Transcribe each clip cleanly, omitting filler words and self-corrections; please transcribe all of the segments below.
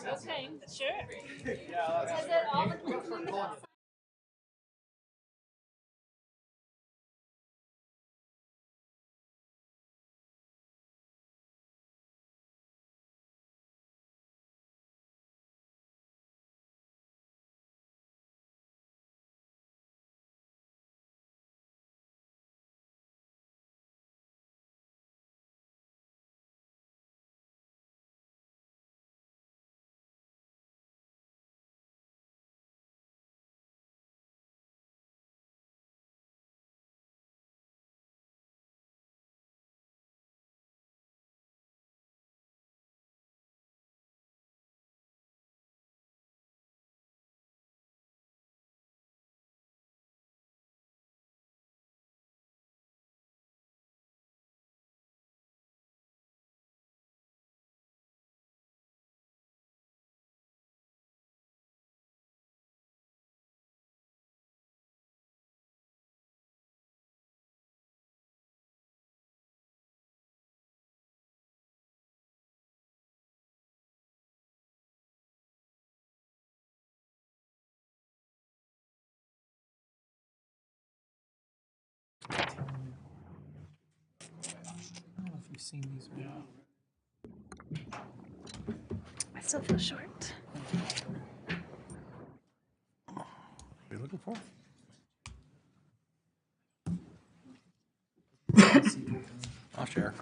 Okay, sure. Is it all the council members outside? I don't know if you've seen these or not. I still feel short. What are you looking for? I'll share.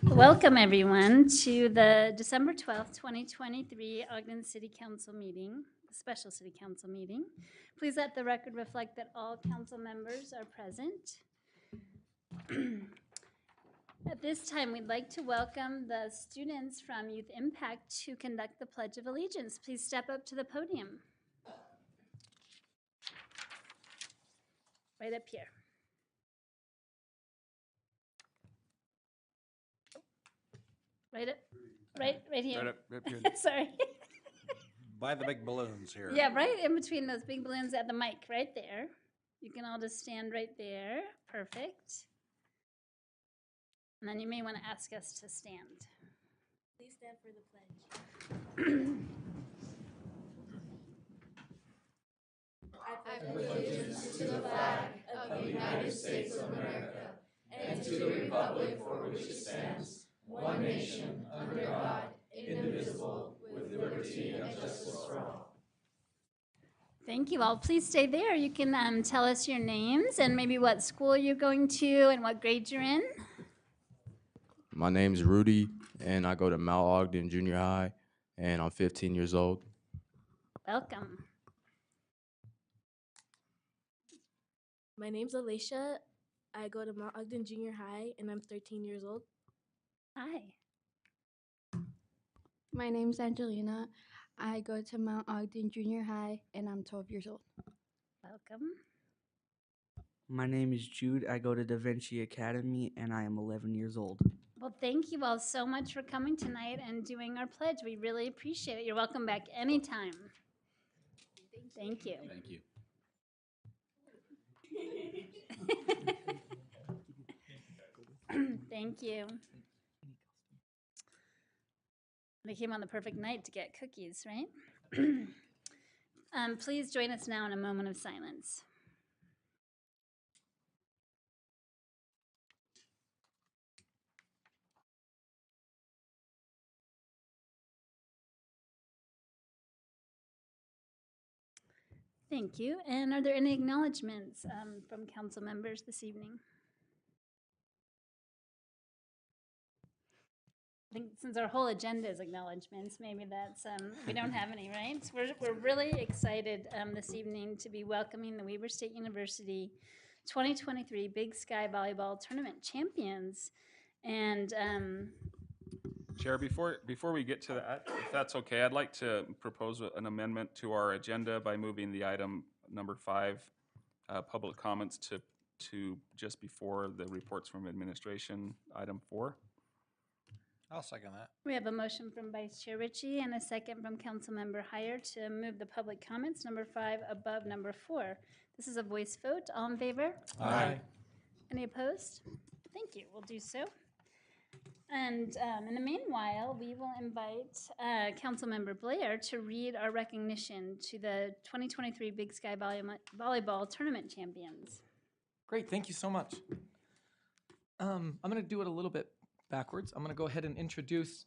Welcome, everyone, to the December 12th, 2023 Ogden City Council meeting, special City Council meeting. Please let the record reflect that all council members are present. At this time, we'd like to welcome the students from Youth Impact to conduct the Pledge of Allegiance. Please step up to the podium. Right up here. Right here. Sorry. By the big balloons here. Yeah, right in between those big balloons at the mic, right there. You can all just stand right there. Perfect. And then you may want to ask us to stand. Please stand for the pledge. I pledge allegiance to the flag of the United States of America and to the republic for which it stands, one nation, under God, indivisible, with liberty and justice for all. Thank you all. Please stay there. You can tell us your names and maybe what school you're going to and what grade you're in. My name's Rudy, and I go to Mount Ogden Junior High, and I'm 15 years old. Welcome. My name's Alicia. I go to Mount Ogden Junior High, and I'm 13 years old. Hi. My name's Angelina. I go to Mount Ogden Junior High, and I'm 12 years old. Welcome. My name is Jude. I go to Da Vinci Academy, and I am 11 years old. Well, thank you all so much for coming tonight and doing our pledge. We really appreciate it. You're welcome back anytime. Thank you. Thank you. Thank you. They came on the perfect night to get cookies, right? Please join us now in a moment of silence. Thank you. And are there any acknowledgements from council members this evening? I think since our whole agenda is acknowledgements, maybe that's, we don't have any, right? So we're really excited this evening to be welcoming the Weber State University 2023 Big Sky Volleyball Tournament champions. And Chair, before we get to that, if that's okay, I'd like to propose an amendment to our agenda by moving the item number 5, public comments, to just before the reports from administration, item 4. I'll second that. we have a motion from Vice Chair Ritchie and a second from Councilmember Heyer to move the public comments, number 5, above number 4. This is a voice vote. All in favor? Aye. Any opposed? Thank you. We'll do so. And in the meanwhile, we will invite Councilmember Blair to read our recognition to the 2023 Big Sky Volleyball Tournament champions. Great, thank you so much. I'm going to do it a little bit backwards. I'm going to go ahead and introduce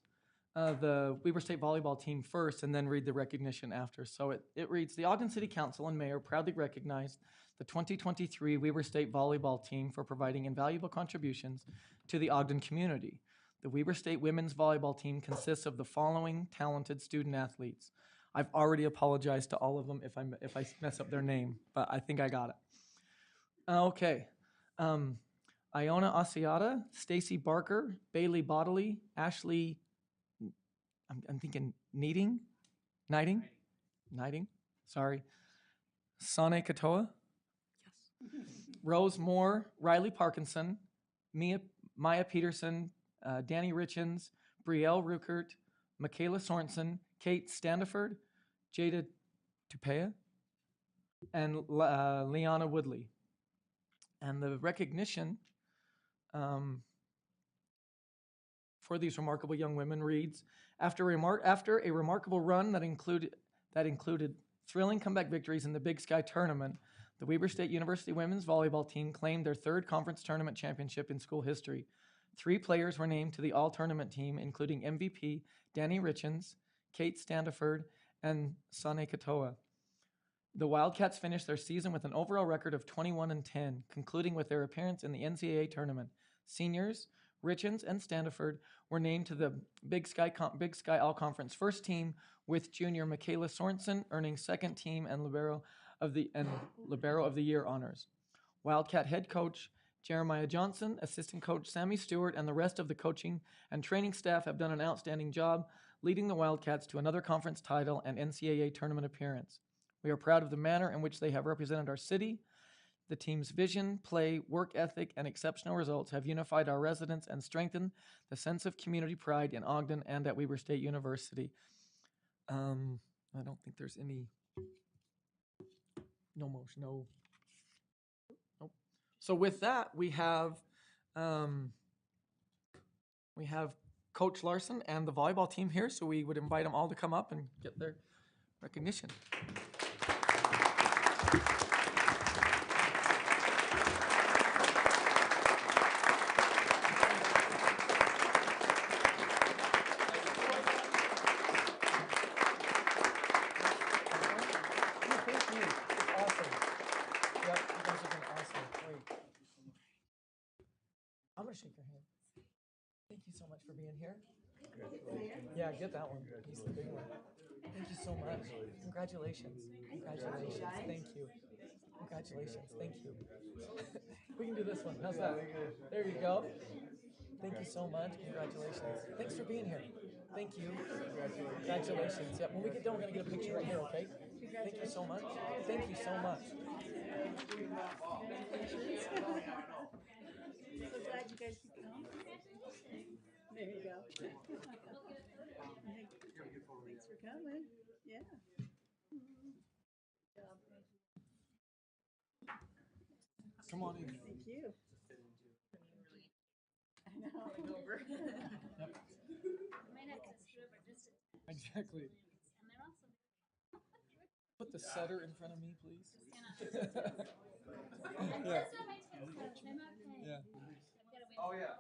the Weber State volleyball team first and then read the recognition after. So it reads, the Ogden City Council and Mayor proudly recognized the 2023 Weber State volleyball team for providing invaluable contributions to the Ogden community. The Weber State women's volleyball team consists of the following talented student athletes. I've already apologized to all of them if I mess up their name, but I think I got it. Okay. Iona Asiata, Stacy Barker, Bailey Bodley, Ashley, I'm thinking Knighting, sorry. Sane Katoa, yes. Rose Moore, Riley Parkinson, Maya Peterson, Danny Richens, Brielle Ruckert, Michaela Sorensen, Kate Standiford, Jada Tupea, and Liana Woodley. And the recognition for these remarkable young women reads, after a remarkable run that included thrilling comeback victories in the Big Sky tournament, the Weber State University women's volleyball team claimed their third conference tournament championship in school history. 3 players were named to the all-tournament team, including MVP Danny Richens, Kate Standiford, and Sane Katoa. The Wildcats finished their season with an overall record of 21-10, concluding with their appearance in the NCAA tournament. Seniors Richens and Standiford were named to the Big Sky All-Conference first team, with junior Michaela Sorensen earning second team and Libero of the Year honors. Wildcat head coach Jeremiah Johnson, assistant coach Sammy Stewart, and the rest of the coaching and training staff have done an outstanding job leading the Wildcats to another conference title and NCAA tournament appearance. We are proud of the manner in which they have represented our city. The team's vision, play, work ethic, and exceptional results have unified our residents and strengthened the sense of community pride in Ogden and at Weber State University. I don't think there's any, nope. So with that, we have Coach Larson and the volleyball team here, so we would invite them all to come up and get their recognition. I'm going to shake your hand. Thank you so much for being here. Yeah, get that one. He's the big one. Thank you so much. Congratulations. Congratulations. Thank you. Congratulations. Thank you. We can do this one. How's that? There you go. Thank you so much. Congratulations. Thanks for being here. Thank you. Congratulations. Yeah, when we get done, we're going to get a picture right here, okay? Thank you so much. Thank you so much. So glad you guys could come. There you go. Thanks for coming. Yeah. Come on in. Thank you. I know. Over. Yep. Exactly. Put the setter in front of me, please. Yeah. Yeah. Oh, yeah.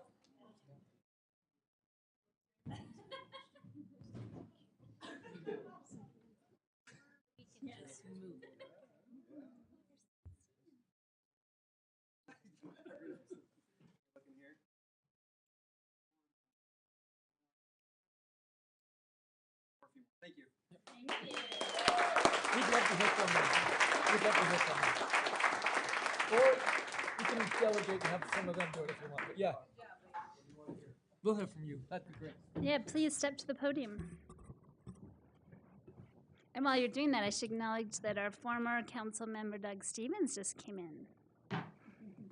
Thank you. We'd love to hear from you. Or you can delegate and have some of them do it if you want. But yeah. We'll hear from you. That'd be great. Yeah, please step to the podium. And while you're doing that, I should acknowledge that our former council member Doug Stevens just came in.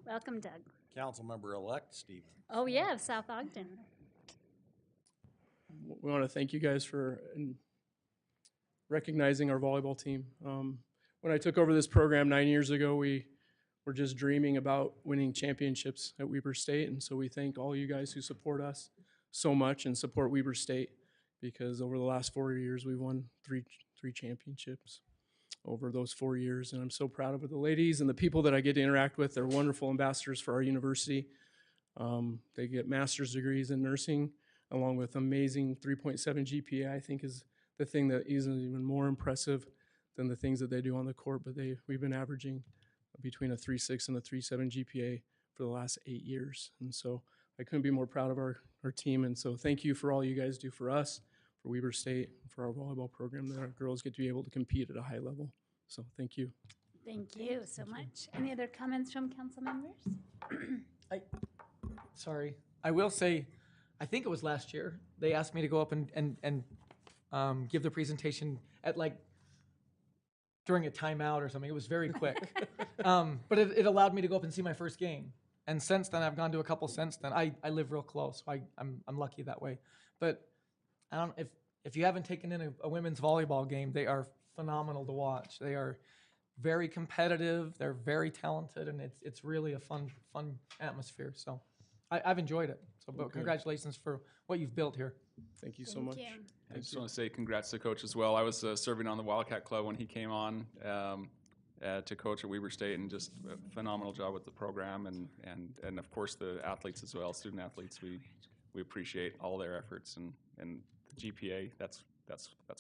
Welcome, Doug. Councilmember-elect Stevens. Oh yeah, of South Ogden. We want to thank you guys for recognizing our volleyball team. When I took over this program 9 years ago, we we're just dreaming about winning championships at Weber State. And so we thank all you guys who support us so much and support Weber State, because over the last 4 years, we've won three championships over those 4 years. And I'm so proud of it. The ladies and the people that I get to interact with, they're wonderful ambassadors for our university. They get master's degrees in nursing, along with amazing 3.7 GPA, I think is the thing that is even more impressive than the things that they do on the court. But we've been averaging between a 3.6 and a 3.7 GPA for the last 8 years. And so I couldn't be more proud of our team. And so thank you for all you guys do for us, for Weber State, for our volleyball program, that our girls get to be able to compete at a high level. So thank you. Thank you so much. Any other comments from council members? Sorry. I will say, I think it was last year, they asked me to go up and give the presentation at during a timeout or something. It was very quick. But it allowed me to go up and see my first game. And since then, I've gone to a couple since then. I live real close, so I'm lucky that way. But I don't, if you haven't taken in a women's volleyball game, they are phenomenal to watch. They are very competitive. They're very talented, and it's really a fun atmosphere. So I've enjoyed it. So, but congratulations for what you've built here. Thank you so much. I just want to say congrats to Coach as well. I was serving on the Wildcat Club when he came on to coach at Weber State, and just a phenomenal job with the program, and of course the athletes as well, student athletes. We appreciate all their efforts, and the GPA. That's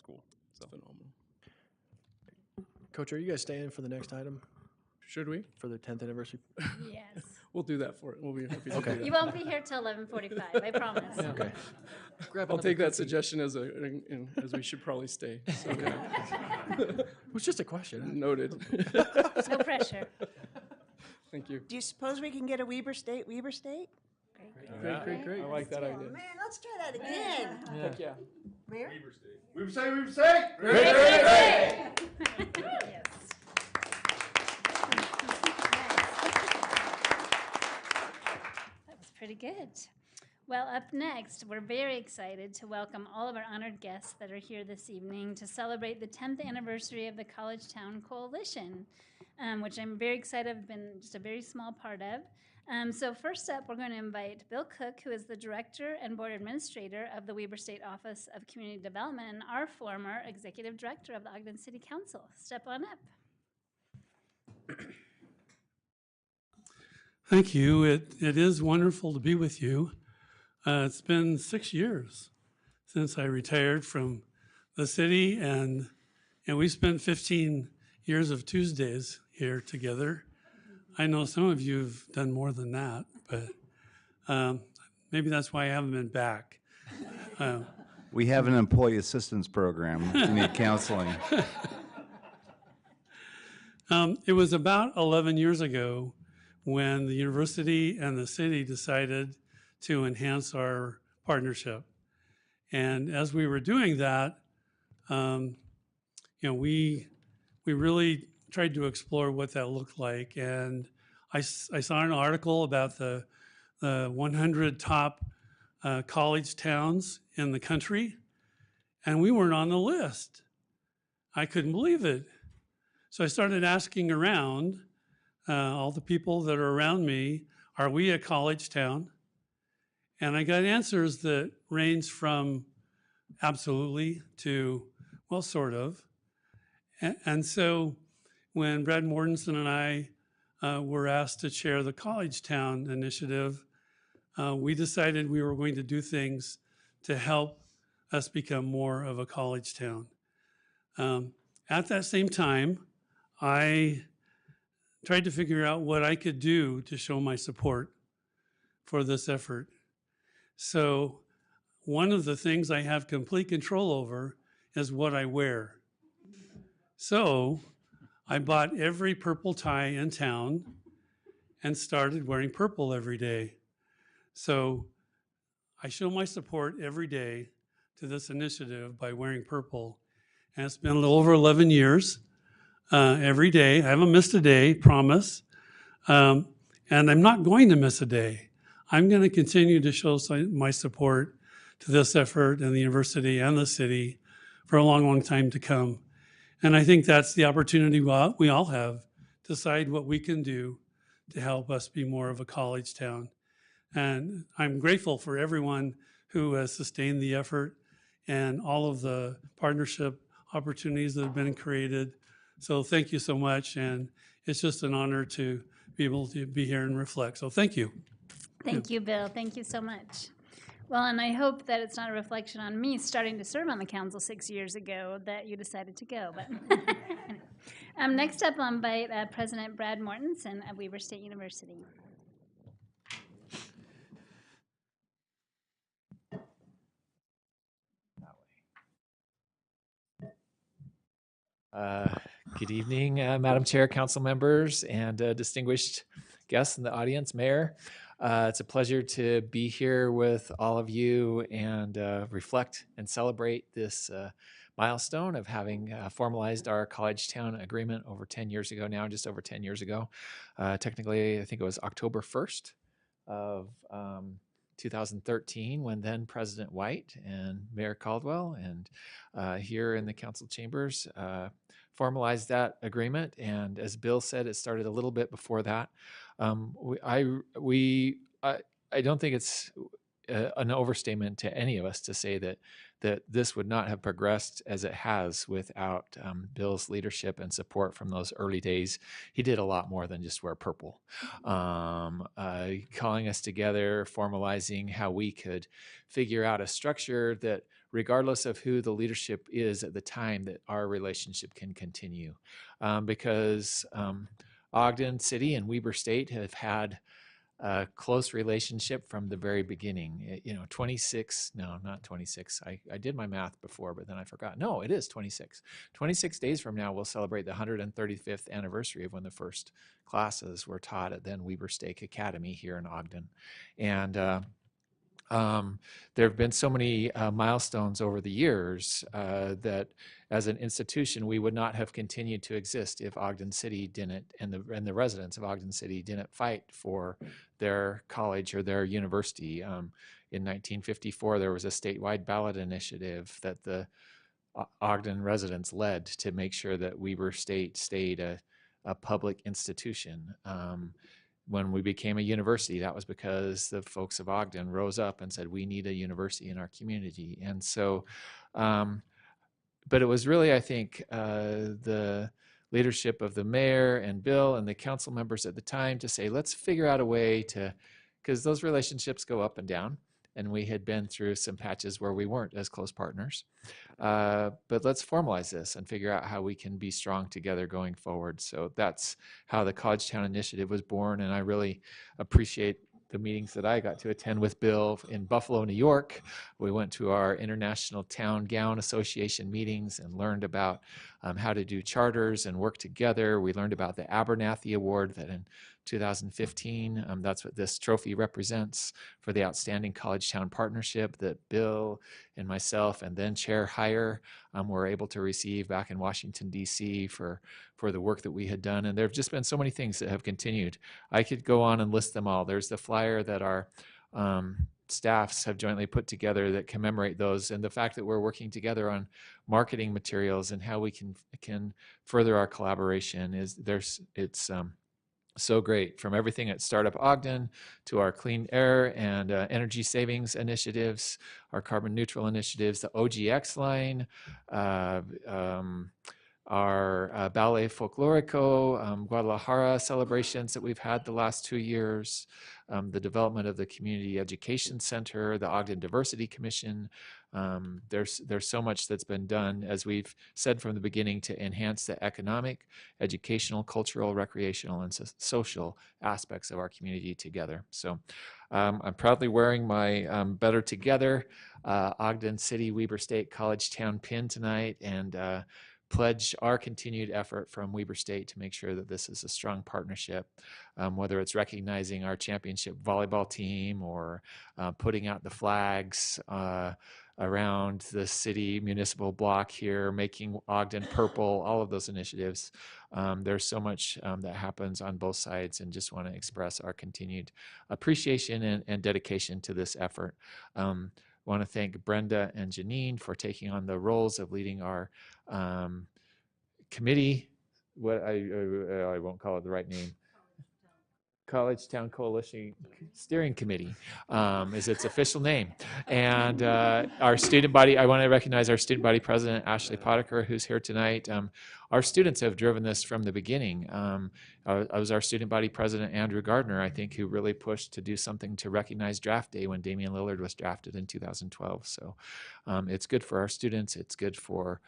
cool. So phenomenal. Coach, are you guys staying for the next item? Should we? For the 10th anniversary? Yes. We'll do that for it. We'll be happy to Okay. do that. You won't be here till 11:45, I promise. Yeah. Okay. I'll take that suggestion as we should probably stay. So, It was just a question. noted. No pressure. Thank you. Do you suppose we can get a Weber State? Great. I like that idea. Man, let's try that again. Heck yeah. Mayor? Weber State! Yes. That was pretty good. Well, up next, we're very excited to welcome all of our honored guests that are here this evening to celebrate the 10th anniversary of the College Town Coalition, which I'm very excited. I've been just a very small part of. So first up, we're going to invite Bill Cook, who is the Director and Board Administrator of the Weber State Office of Community Development and our former Executive Director of the Ogden City Council. Step on up. Thank you. It is wonderful to be with you. It's been 6 years since I retired from the city, and we spent 15 years of Tuesdays here together. I know some of you have done more than that, but maybe that's why I haven't been back. We have an employee assistance program if you need counseling. It was about 11 years ago when the university and the city decided to enhance our partnership. And as we were doing that, we really tried to explore what that looked like. And I saw an article about the 100 top college towns in the country, and we weren't on the list. I couldn't believe it. So I started asking around all the people that are around me, are we a college town? And I got answers that ranged from absolutely to, well, sort of. And so when Brad Mortensen and I were asked to chair the College Town initiative, we decided we were going to do things to help us become more of a college town. At that same time, I tried to figure out what I could do to show my support for this effort. So one of the things I have complete control over is what I wear. So I bought every purple tie in town and started wearing purple every day. So I show my support every day to this initiative by wearing purple. And it's been a little over 11 years. Every day. I haven't missed a day, promise. And I'm not going to miss a day. I'm going to continue to show my support to this effort and the university and the city for a long, long time to come. And I think that's the opportunity we all have to decide what we can do to help us be more of a college town. And I'm grateful for everyone who has sustained the effort and all of the partnership opportunities that have been created. So thank you so much. And it's just an honor to be able to be here and reflect. So thank you. Thank you, Bill. Thank you so much. Well, and I hope that it's not a reflection on me starting to serve on the council 6 years ago that you decided to go. But next up, I'll invite President Brad Mortensen of Weber State University. Good evening, Madam Chair, council members, and distinguished guests in the audience, Mayor. It's a pleasure to be here with all of you and reflect and celebrate this milestone of having formalized our college town agreement over 10 years ago now, just over 10 years ago. Technically, I think it was October 1st of 2013 when then President White and Mayor Caldwell and here in the council chambers formalized that agreement. And as Bill said, it started a little bit before that. I don't think it's an overstatement to any of us to say that this would not have progressed as it has without Bill's leadership and support from those early days. He did a lot more than just wear purple. Calling us together, formalizing how we could figure out a structure that, regardless of who the leadership is at the time, that our relationship can continue. Because Ogden City and Weber State have had a close relationship from the very beginning. 26, no, not 26. I did my math before, but then I forgot. No, it is 26. 26 days from now, we'll celebrate the 135th anniversary of when the first classes were taught at then Weber State Academy here in Ogden. And there have been so many milestones over the years that as an institution, we would not have continued to exist if Ogden City didn't, and the residents of Ogden City didn't fight for their college or their university. In 1954, there was a statewide ballot initiative that the Ogden residents led to make sure that Weber State stayed a public institution. When we became a university, that was because the folks of Ogden rose up and said, we need a university in our community. And so, but it was really, I think, the leadership of the mayor and Bill and the council members at the time to say, let's figure out a way to, because those relationships go up and down. And we had been through some patches where we weren't as close partners. But let's formalize this and figure out how we can be strong together going forward. So that's how the College Town Initiative was born. And I really appreciate the meetings that I got to attend with Bill in Buffalo, New York. We went to our International Town Gown Association meetings and learned about how to do charters and work together. We learned about the Abernathy Award that in 2015, that's what this trophy represents for the Outstanding College Town Partnership that Bill and myself and then Chair Heyer were able to receive back in Washington, D.C. for the work that we had done. And there have just been so many things that have continued. I could go on and list them all. There's the flyer that our staffs have jointly put together that commemorate those, and the fact that we're working together on marketing materials and how we can further our collaboration it's so great, from everything at Startup Ogden to our clean air and energy savings initiatives, our carbon neutral initiatives, the OGX line, our Ballet Folklorico, Guadalajara celebrations that we've had the last 2 years, the development of the Community Education Center, the Ogden Diversity Commission. There's so much that's been done, as we've said from the beginning, to enhance the economic, educational, cultural, recreational, and social aspects of our community together. So I'm proudly wearing my Better Together Ogden City Weber State College Town pin tonight, and pledge our continued effort from Weber State to make sure that this is a strong partnership, whether it's recognizing our championship volleyball team or putting out the flags around the city municipal block here, making Ogden purple, all of those initiatives. There's so much that happens on both sides, and just want to express our continued appreciation and dedication to this effort. I want to thank Brenda and Janine for taking on the roles of leading our committee. What I won't call it the right name. College Town Coalition Steering Committee is its official name. And our student body, I want to recognize our student body president, Ashley Potiker, who's here tonight. Our students have driven this from the beginning. I was our student body president, Andrew Gardner, I think, who really pushed to do something to recognize draft day when Damian Lillard was drafted in 2012. So it's good for our students. It's good for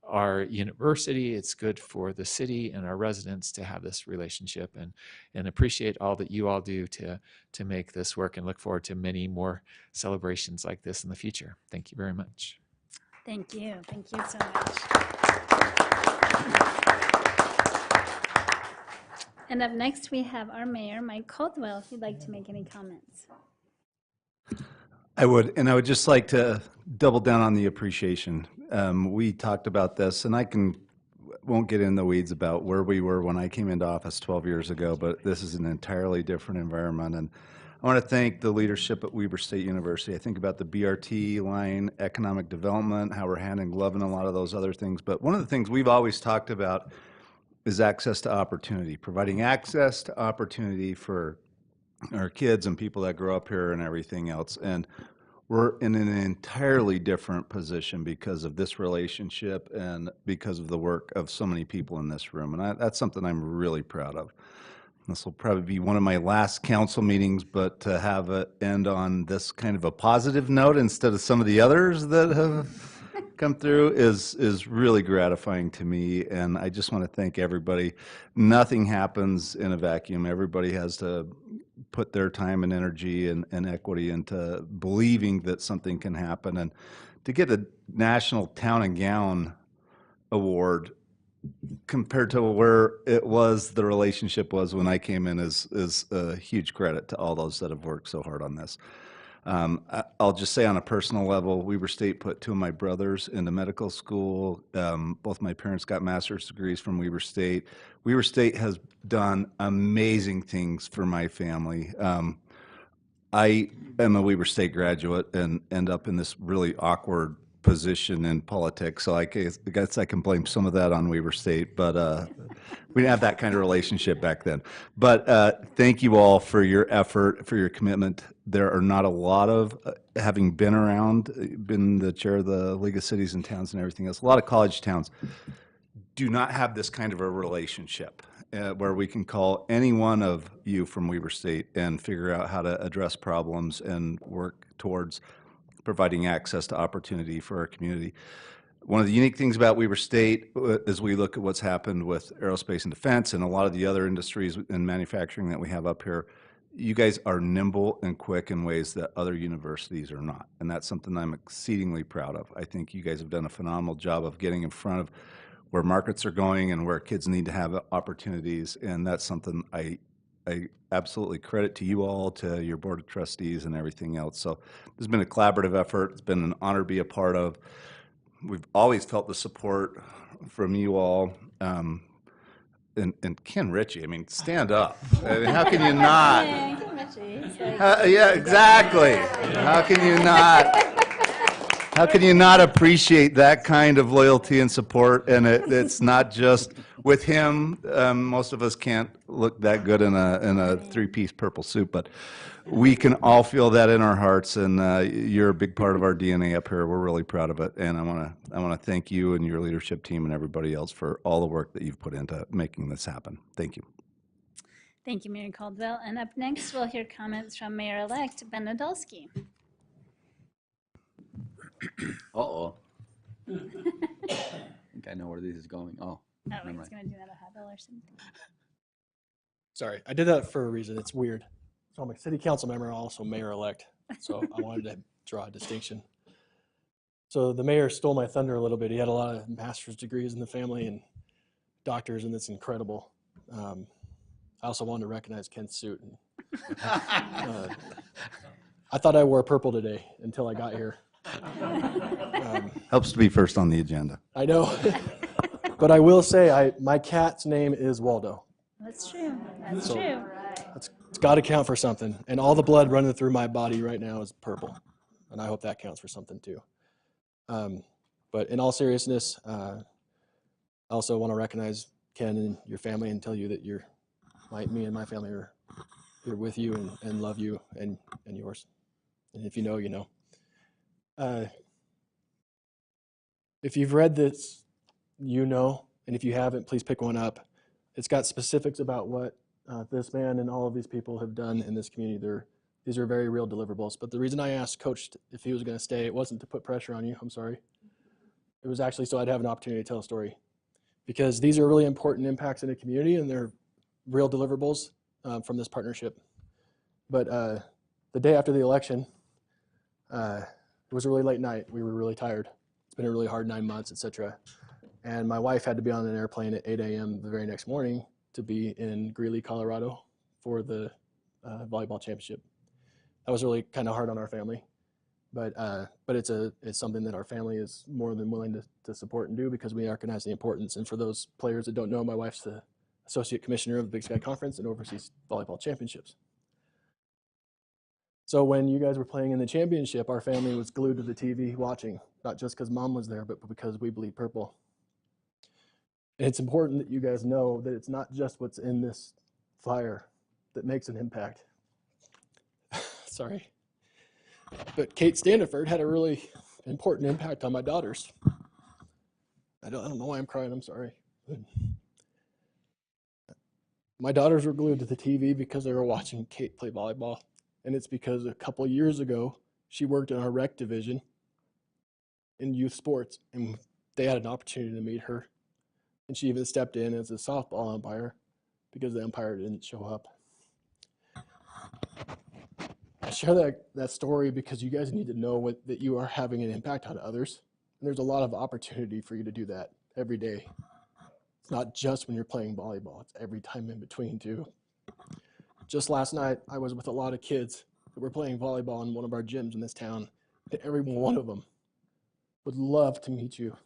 our university. It's good for the city and our residents to have this relationship, and appreciate all that you all do to make this work, and look forward to many more celebrations like this in the future. Thank you very much. Thank you. Thank you so much. And up next, we have our mayor, Mike Caldwell, if you'd like to make any comments. I would just like to double down on the appreciation. We talked about this, and won't get in the weeds about where we were when I came into office 12 years ago, but this is an entirely different environment. And I want to thank the leadership at Weber State University. I think about the BRT line, economic development, how we're hand in glove and a lot of those other things. But one of the things we've always talked about is access to opportunity, providing access to opportunity for our kids and people that grow up here and everything else. And we're in an entirely different position because of this relationship and because of the work of so many people in this room. And that's something I'm really proud of. This will probably be one of my last council meetings, but to have it end on this kind of a positive note instead of some of the others that have come through is really gratifying to me. And I just want to thank everybody. Nothing happens in a vacuum. Everybody has to put their time and energy and equity into believing that something can happen. And to get a National Town and Gown Award compared to where the relationship was when I came in is a huge credit to all those that have worked so hard on this. I'll just say on a personal level, Weber State put two of my brothers into medical school. Both my parents got master's degrees from Weber State. Weber State has done amazing things for my family. I am a Weber State graduate and end up in this really awkward position in politics, so I guess I can blame some of that on Weber State, but we didn't have that kind of relationship back then. But thank you all for your effort, for your commitment. There are not a lot of, having been around, been the chair of the League of Cities and Towns and everything else, a lot of college towns do not have this kind of a relationship where we can call any one of you from Weber State and figure out how to address problems and work towards providing access to opportunity for our community. One of the unique things about Weber State, as we look at what's happened with aerospace and defense and a lot of the other industries and manufacturing that we have up here, you guys are nimble and quick in ways that other universities are not. And that's something I'm exceedingly proud of. I think you guys have done a phenomenal job of getting in front of where markets are going and where kids need to have opportunities. And that's something I absolutely credit to you all, to your board of trustees and everything else. So there's been a collaborative effort. It's been an honor to be a part of. We've always felt the support from you all. And Ken Ritchie, I mean, stand up. I mean, how can you not? Yeah, exactly. How can you not appreciate that kind of loyalty and support? And it's not just with him. Most of us can't look that good in a three-piece purple suit, but we can all feel that in our hearts. And you're a big part of our DNA up here. We're really proud of it. And I want to thank you and your leadership team and everybody else for all the work that you've put into making this happen. Thank you. Thank you, Mayor Caldwell. And up next, we'll hear comments from Mayor-elect Ben Nadolski. Uh-oh. I think I know where this is going. Oh, Oh, he's going to do that a huddle or something. Sorry, I did that for a reason. It's weird. So I'm a city council member, also mayor-elect. So I wanted to draw a distinction. So the mayor stole my thunder a little bit. He had a lot of master's degrees in the family and doctors, and it's incredible. I also wanted to recognize Ken's suit. I thought I wore purple today until I got here. Helps to be first on the agenda. I know. But I will say, my cat's name is Waldo. That's true. That's So, true. It's got to count for something. And all the blood running through my body right now is purple. And I hope that counts for something too. But in all seriousness, I also want to recognize Ken and your family and tell you that you're me and my family are here with you and love you and yours. And if you know, you know. If you've read this, you know, and if you haven't, please pick one up. It's got specifics about what this man and all of these people have done in this community. These are very real deliverables. But the reason I asked Coach if he was going to stay, it wasn't to put pressure on you. I'm sorry. It was actually so I'd have an opportunity to tell a story. Because these are really important impacts in the community, and they're real deliverables from this partnership. But the day after the election, it was a really late night. We were really tired. It's been a really hard 9 months, etc. And my wife had to be on an airplane at 8 a.m. the very next morning to be in Greeley, Colorado for the volleyball championship. That was really kind of hard on our family. But it's something that our family is more than willing to support and do because we recognize the importance. And for those players that don't know, my wife's the associate commissioner of the Big Sky Conference and oversees volleyball championships. So when you guys were playing in the championship, our family was glued to the TV watching, not just because mom was there, but because we bleed purple. And it's important that you guys know that it's not just what's in this flyer that makes an impact. Sorry. But Kate Standiford had a really important impact on my daughters. I don't know why I'm crying, I'm sorry. My daughters were glued to the TV because they were watching Kate play volleyball. And it's because a couple years ago, she worked in our rec division in youth sports, and they had an opportunity to meet her. And she even stepped in as a softball umpire because the umpire didn't show up. I share that story because you guys need to know that you are having an impact on others. And there's a lot of opportunity for you to do that every day. It's not just when you're playing volleyball, it's every time in between too. Just last night, I was with a lot of kids that were playing volleyball in one of our gyms in this town, and every one of them would love to meet you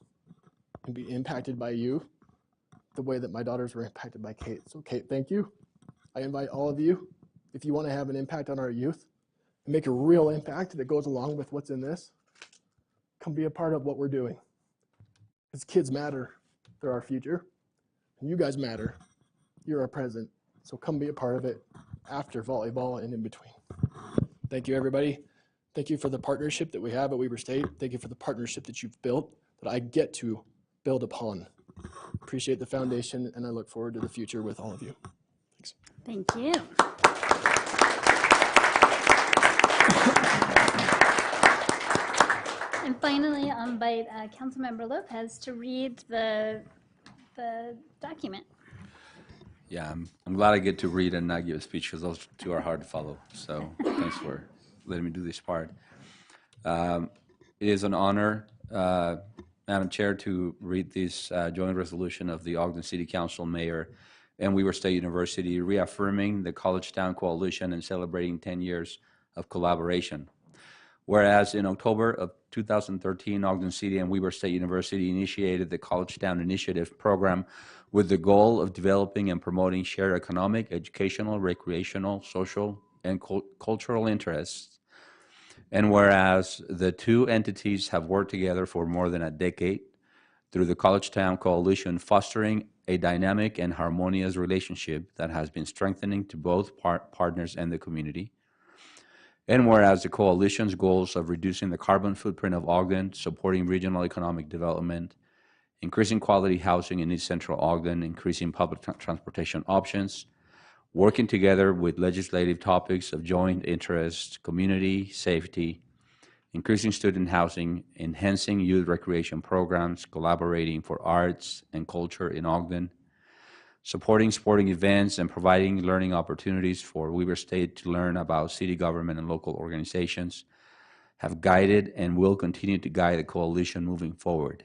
and be impacted by you the way that my daughters were impacted by Kate. So Kate, thank you. I invite all of you, if you want to have an impact on our youth and make a real impact that goes along with what's in this, come be a part of what we're doing. Because kids matter. They're our future. And you guys matter. You're our present. So come be a part of it after volleyball and in between. Thank you, everybody. Thank you for the partnership that we have at Weber State. Thank you for the partnership that you've built that I get to build upon. Appreciate the foundation, and I look forward to the future with all of you. Thanks. Thank you. And finally, I'll invite Councilmember Lopez to read the document. Yeah, I'm glad I get to read and not give a speech because those two are hard to follow. So thanks for letting me do this part. It is an honor, Madam Chair, to read this joint resolution of the Ogden City Council, Mayor, and Weber State University, reaffirming the College Town Coalition and celebrating 10 years of collaboration. Whereas in October of 2013, Ogden City and Weber State University initiated the College Town Initiative program with the goal of developing and promoting shared economic, educational, recreational, social, and cultural interests. And whereas the two entities have worked together for more than a decade through the College Town Coalition, fostering a dynamic and harmonious relationship that has been strengthening to both partners and the community. And whereas the coalition's goals of reducing the carbon footprint of Ogden, supporting regional economic development, increasing quality housing in East Central Ogden, increasing public transportation options, working together with legislative topics of joint interest, community safety, increasing student housing, enhancing youth recreation programs, collaborating for arts and culture in Ogden, supporting sporting events and providing learning opportunities for Weber State to learn about city government and local organizations, have guided and will continue to guide the coalition moving forward.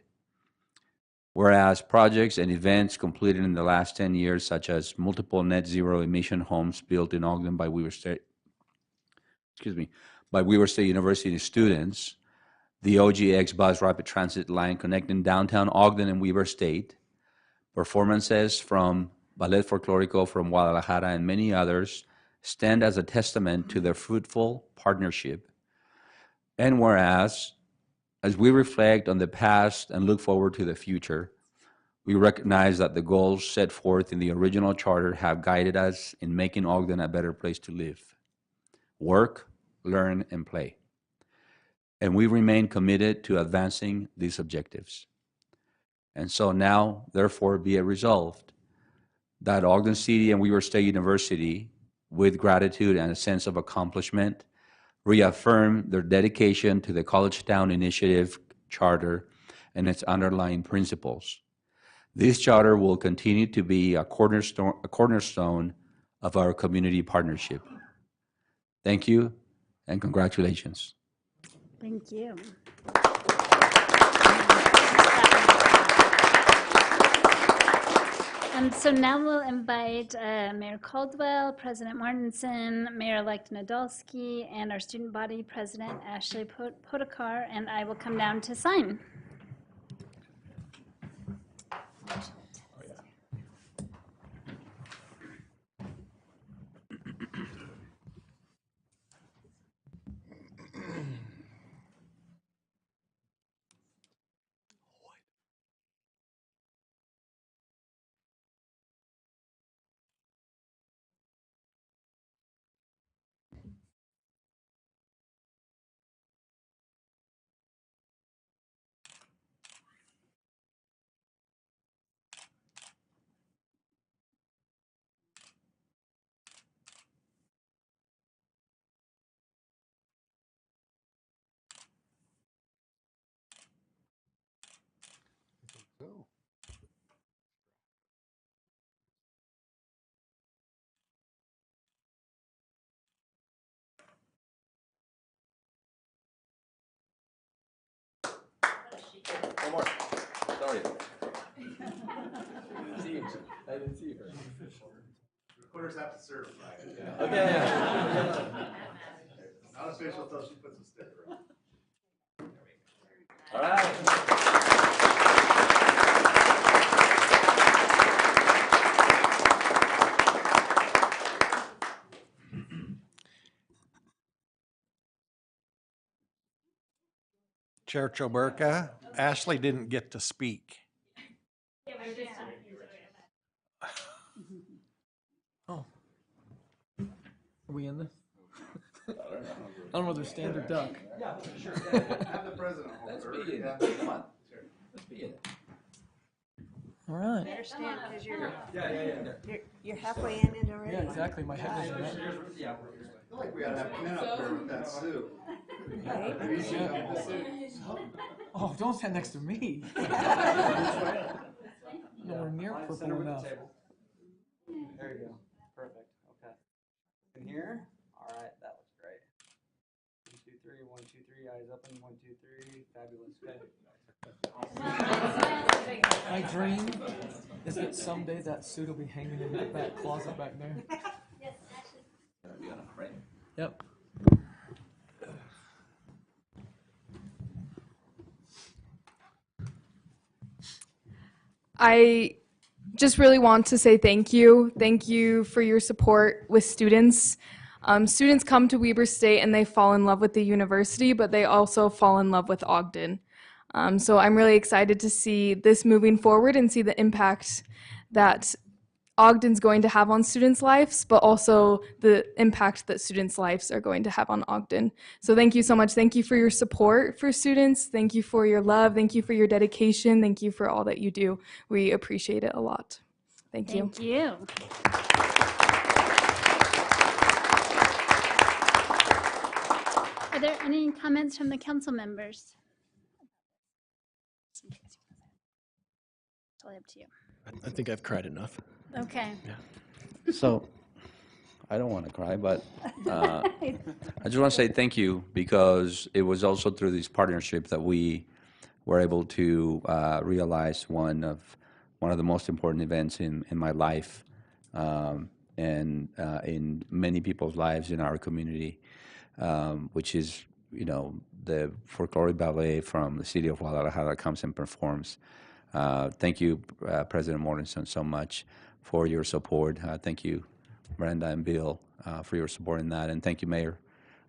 Whereas projects and events completed in the last 10 years, such as multiple net zero emission homes built in Ogden by Weber State University students, the OGX bus rapid transit line connecting downtown Ogden and Weber State, performances from Ballet Folklorico from Guadalajara and many others stand as a testament to their fruitful partnership. And whereas, as we reflect on the past and look forward to the future, We recognize that the goals set forth in the original charter have guided us in making Ogden a better place to live, work, learn, and play. And we remain committed to advancing these objectives. And so now, therefore, be it resolved that Ogden City and Weber State University, with gratitude and a sense of accomplishment, reaffirm their dedication to the College Town Initiative Charter and its underlying principles. This charter will continue to be a cornerstone of our community partnership. Thank you and congratulations. Thank you. So now we'll invite Mayor Caldwell, President Mortensen, Mayor-elect Nadolski, and our student body president, Ashley Podekar, and I will come down to sign. One more. Sorry. I didn't see her. Reporters have to certify it. Okay. Not official until she puts a sticker on. All right. Chair Choberka, Ashley didn't get to speak. Oh. Are we in this? I don't know, there's standard duck. Yeah, sure. Have the president hold Let's her. be in Yeah. it. Come on. Sure. Let's be in it. All right. Better stand because you're, Yeah. you're halfway in it already. Yeah, exactly. My head was in that. I feel like we gotta have Ken up there with that suit. Right? Maybe you should have the suit. Oh, don't stand next to me. Nowhere near purple enough. There you go. Perfect. Okay. In here? All right. That looks great. 1, 2, 3. 1, 2, 3. Eyes open. 1, 2, 3. Fabulous. Good. My dream is that someday that suit will be hanging in that back closet back there. Yes, Ashley. Gotta be on a frame. Yep. I just really want to say thank you. Thank you for your support with students. Students come to Weber State and they fall in love with the university, but they also fall in love with Ogden. So I'm really excited to see this moving forward and see the impact that Ogden's going to have on students' lives, but also the impact that students' lives are going to have on Ogden. So thank you so much. Thank you for your support for students. Thank you for your love. Thank you for your dedication. Thank you for all that you do. We appreciate it a lot. Thank you. Thank you. Are there any comments from the council members? It's totally up to you. I think I've cried enough. Okay. So, I don't want to cry, but I just want to say thank you because it was also through this partnership that we were able to realize one of the most important events in my life and in many people's lives in our community, which is, the folklore ballet from the city of Guadalajara that comes and performs. Thank you, President Mortensen, so much for your support. Thank you, Brenda and Bill, for your support in that. And thank you, Mayor,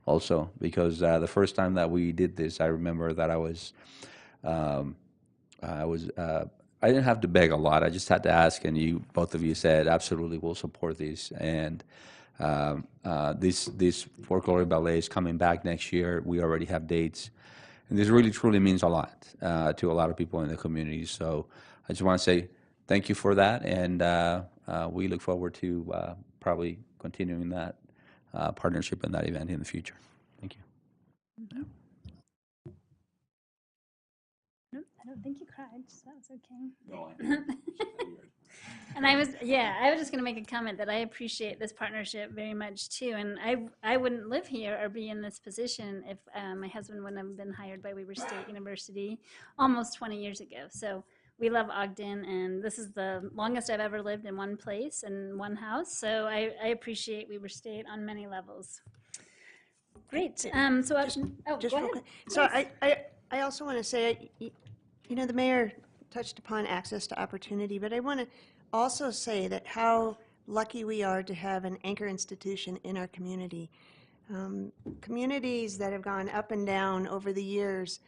also, because the first time that we did this, I remember that I I didn't have to beg a lot. I just had to ask, and you, both of you said, absolutely, we'll support these. And this folklore ballet is coming back next year. We already have dates. And this really, truly means a lot to a lot of people in the community. So I just want to say thank you for that. And we look forward to probably continuing that partnership and that event in the future. Thank you. I don't think you cried, so that's okay. No, and I was just going to make a comment that I appreciate this partnership very much too. And I wouldn't live here or be in this position if my husband wouldn't have been hired by Weber State University almost 20 years ago. So we love Ogden, and this is the longest I've ever lived in one place and one house. So I appreciate Weber State on many levels. Great. So just go real ahead. quick. So I also want to say, you know, the mayor touched upon access to opportunity, but I want to also say that how lucky we are to have an anchor institution in our community. Communities that have gone up and down over the years,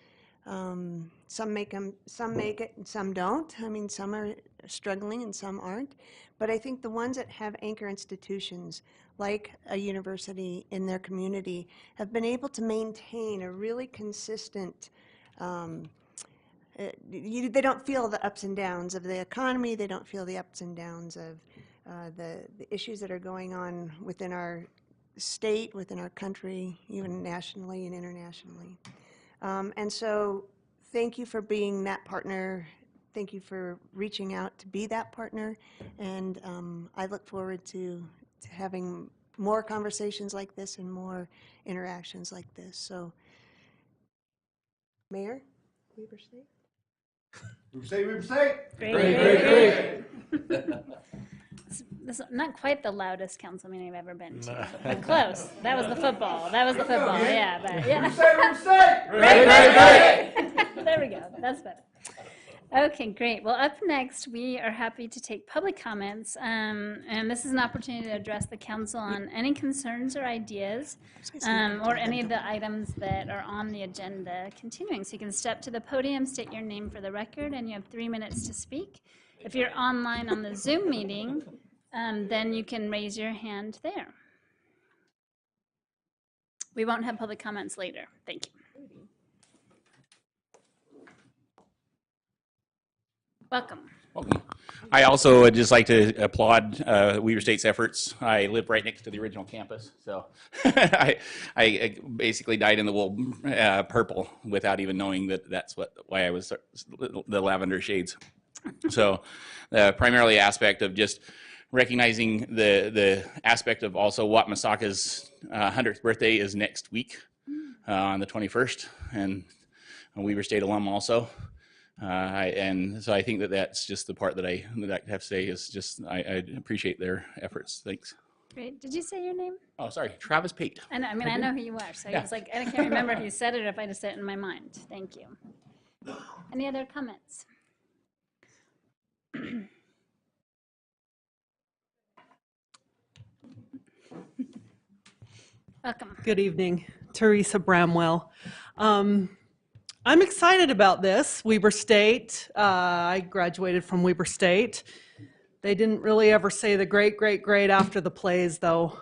some make it, and some don't. I mean, some are struggling and some aren't. But I think the ones that have anchor institutions, like a university in their community, have been able to maintain a really consistent. They don't feel the ups and downs of the economy. They don't feel the ups and downs of the issues that are going on within our state, within our country, even nationally and internationally. And so thank you for being that partner. Thank you for reaching out to be that partner. And I look forward to having more conversations like this and more interactions like this. So, Mayor, Weber State? Weber State. Great. This is not quite the loudest council meeting I've ever been to, but close. That was the football. Yeah, but yeah. There we go. That's better. Okay, great. Well, up next, we are happy to take public comments, and this is an opportunity to address the council on any concerns or ideas, or any of the items that are on the agenda continuing. So you can step to the podium, state your name for the record, and you have 3 minutes to speak. If you're online on the Zoom meeting, then you can raise your hand there. We won't have public comments later. Thank you. Welcome. I also would just like to applaud Weber State's efforts. I live right next to the original campus, so I basically dyed in the wool purple without even knowing that that's why I was the lavender shades. So primarily aspect of just recognizing the aspect of also Wat Masaka's 100th birthday is next week on the 21st, and a Weber State alum also. And so I think that's just the part that I have to say is just I appreciate their efforts. Thanks. Great. Did you say your name? Oh, sorry, Travis Pate. I know. I mean, I know who you are. So I was like, I can't remember if you said it or if I just said it in my mind. Thank you. Any other comments? Welcome. Good evening, Teresa Bramwell. I'm excited about this. Weber State, I graduated from Weber State. They didn't really ever say the great, great, great after the plays, though.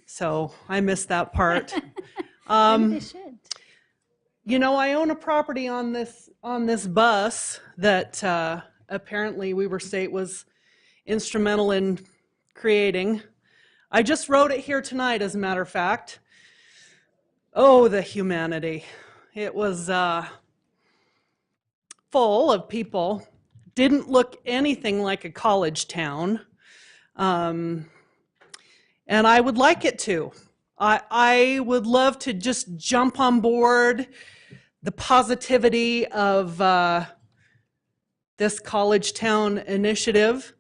So I missed that part. They should. You know, I own a property on this bus that apparently Weber State was instrumental in creating. I just wrote it here tonight, as a matter of fact. Oh, the humanity. It was full of people, didn't look anything like a college town, and I would like it to. I would love to just jump on board the positivity of this college town initiative.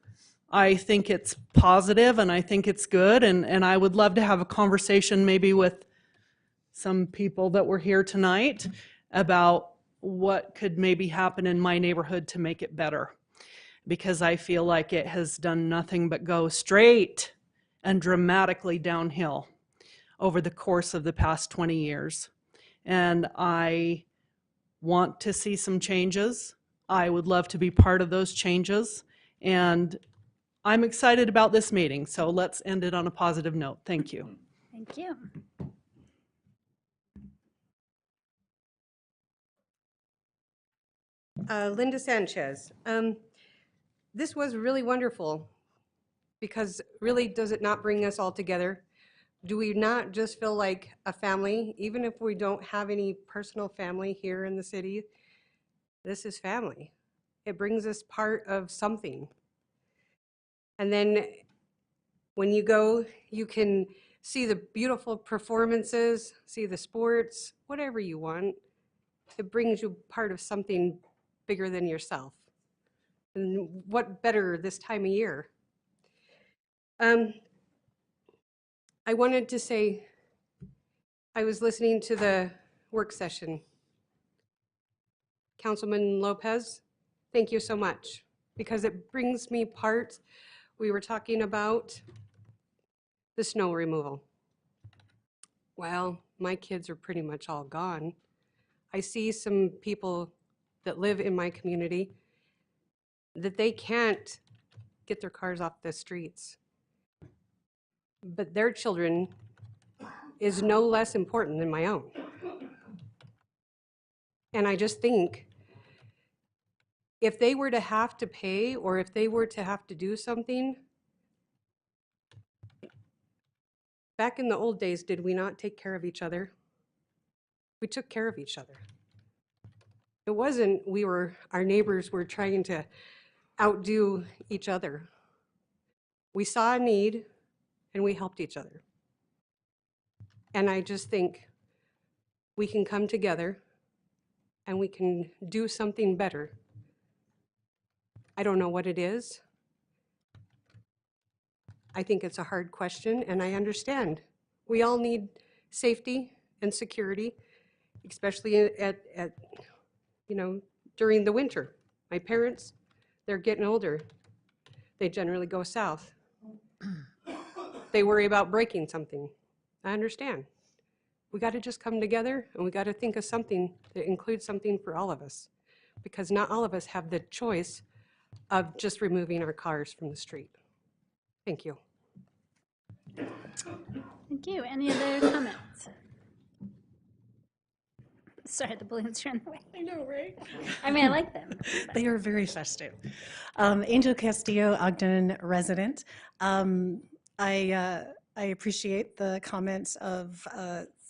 I think it's positive and I think it's good, and I would love to have a conversation maybe with some people that were here tonight about what could maybe happen in my neighborhood to make it better, because I feel like it has done nothing but go straight and dramatically downhill over the course of the past 20 years. And I want to see some changes. I would love to be part of those changes. And I'm excited about this meeting, so let's end it on a positive note. Thank you. Thank you. Linda Sanchez. This was really wonderful because really does it not bring us all together? Do we not just feel like a family, even if we don't have any personal family here in the city? This is family. It brings us part of something. And then when you go, you can see the beautiful performances, see the sports, whatever you want. It brings you part of something bigger than yourself. And what better this time of year? I wanted to say, I was listening to the work session. Councilman Lopez, thank you so much, because it brings me part. We were talking about the snow removal. Well, my kids are pretty much all gone. I see some people that live in my community that they can't get their cars off the streets. But their children is no less important than my own. And I just think if they were to have to pay or if they were to have to do something, back in the old days, did we not take care of each other? We took care of each other. It wasn't our neighbors were trying to outdo each other. We saw a need and we helped each other. And I just think we can come together and we can do something better. I don't know what it is. I think it's a hard question, and I understand. We all need safety and security, especially at during the winter. My parents, they're getting older. They generally go south. They worry about breaking something. I understand. We got to just come together, and we got to think of something that includes something for all of us, because not all of us have the choice of just removing our cars from the street. Thank you. Thank you. Any other comments? Sorry, the balloons are in the way. I know, right? I mean, I like them. They are very festive. Angel Castillo, Ogden resident. I appreciate the comments of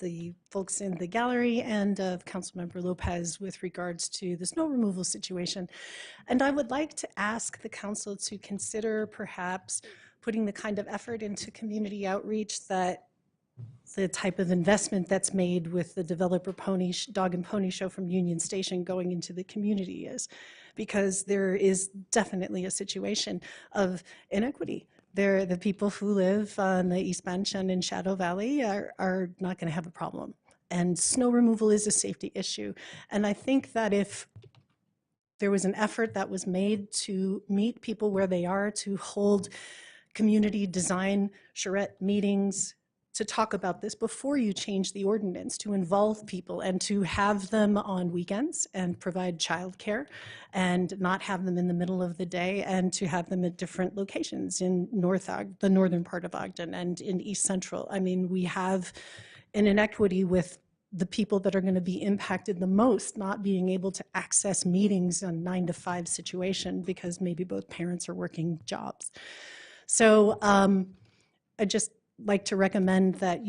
the folks in the gallery and of Councilmember Lopez with regards to the snow removal situation. And I would like to ask the council to consider perhaps putting the kind of effort into community outreach that the type of investment that's made with the developer dog and pony show from Union Station going into the community is, because there is definitely a situation of inequity. The people who live on the East Bench and in Shadow Valley are not going to have a problem. And snow removal is a safety issue. And I think that if there was an effort that was made to meet people where they are, to hold community design charrette meetings, to talk about this before you change the ordinance, to involve people and to have them on weekends and provide childcare and not have them in the middle of the day, and to have them at different locations in the northern part of Ogden and in East Central. I mean, we have an inequity with the people that are going to be impacted the most not being able to access meetings on 9-to-5 situation because maybe both parents are working jobs. So I just like to recommend that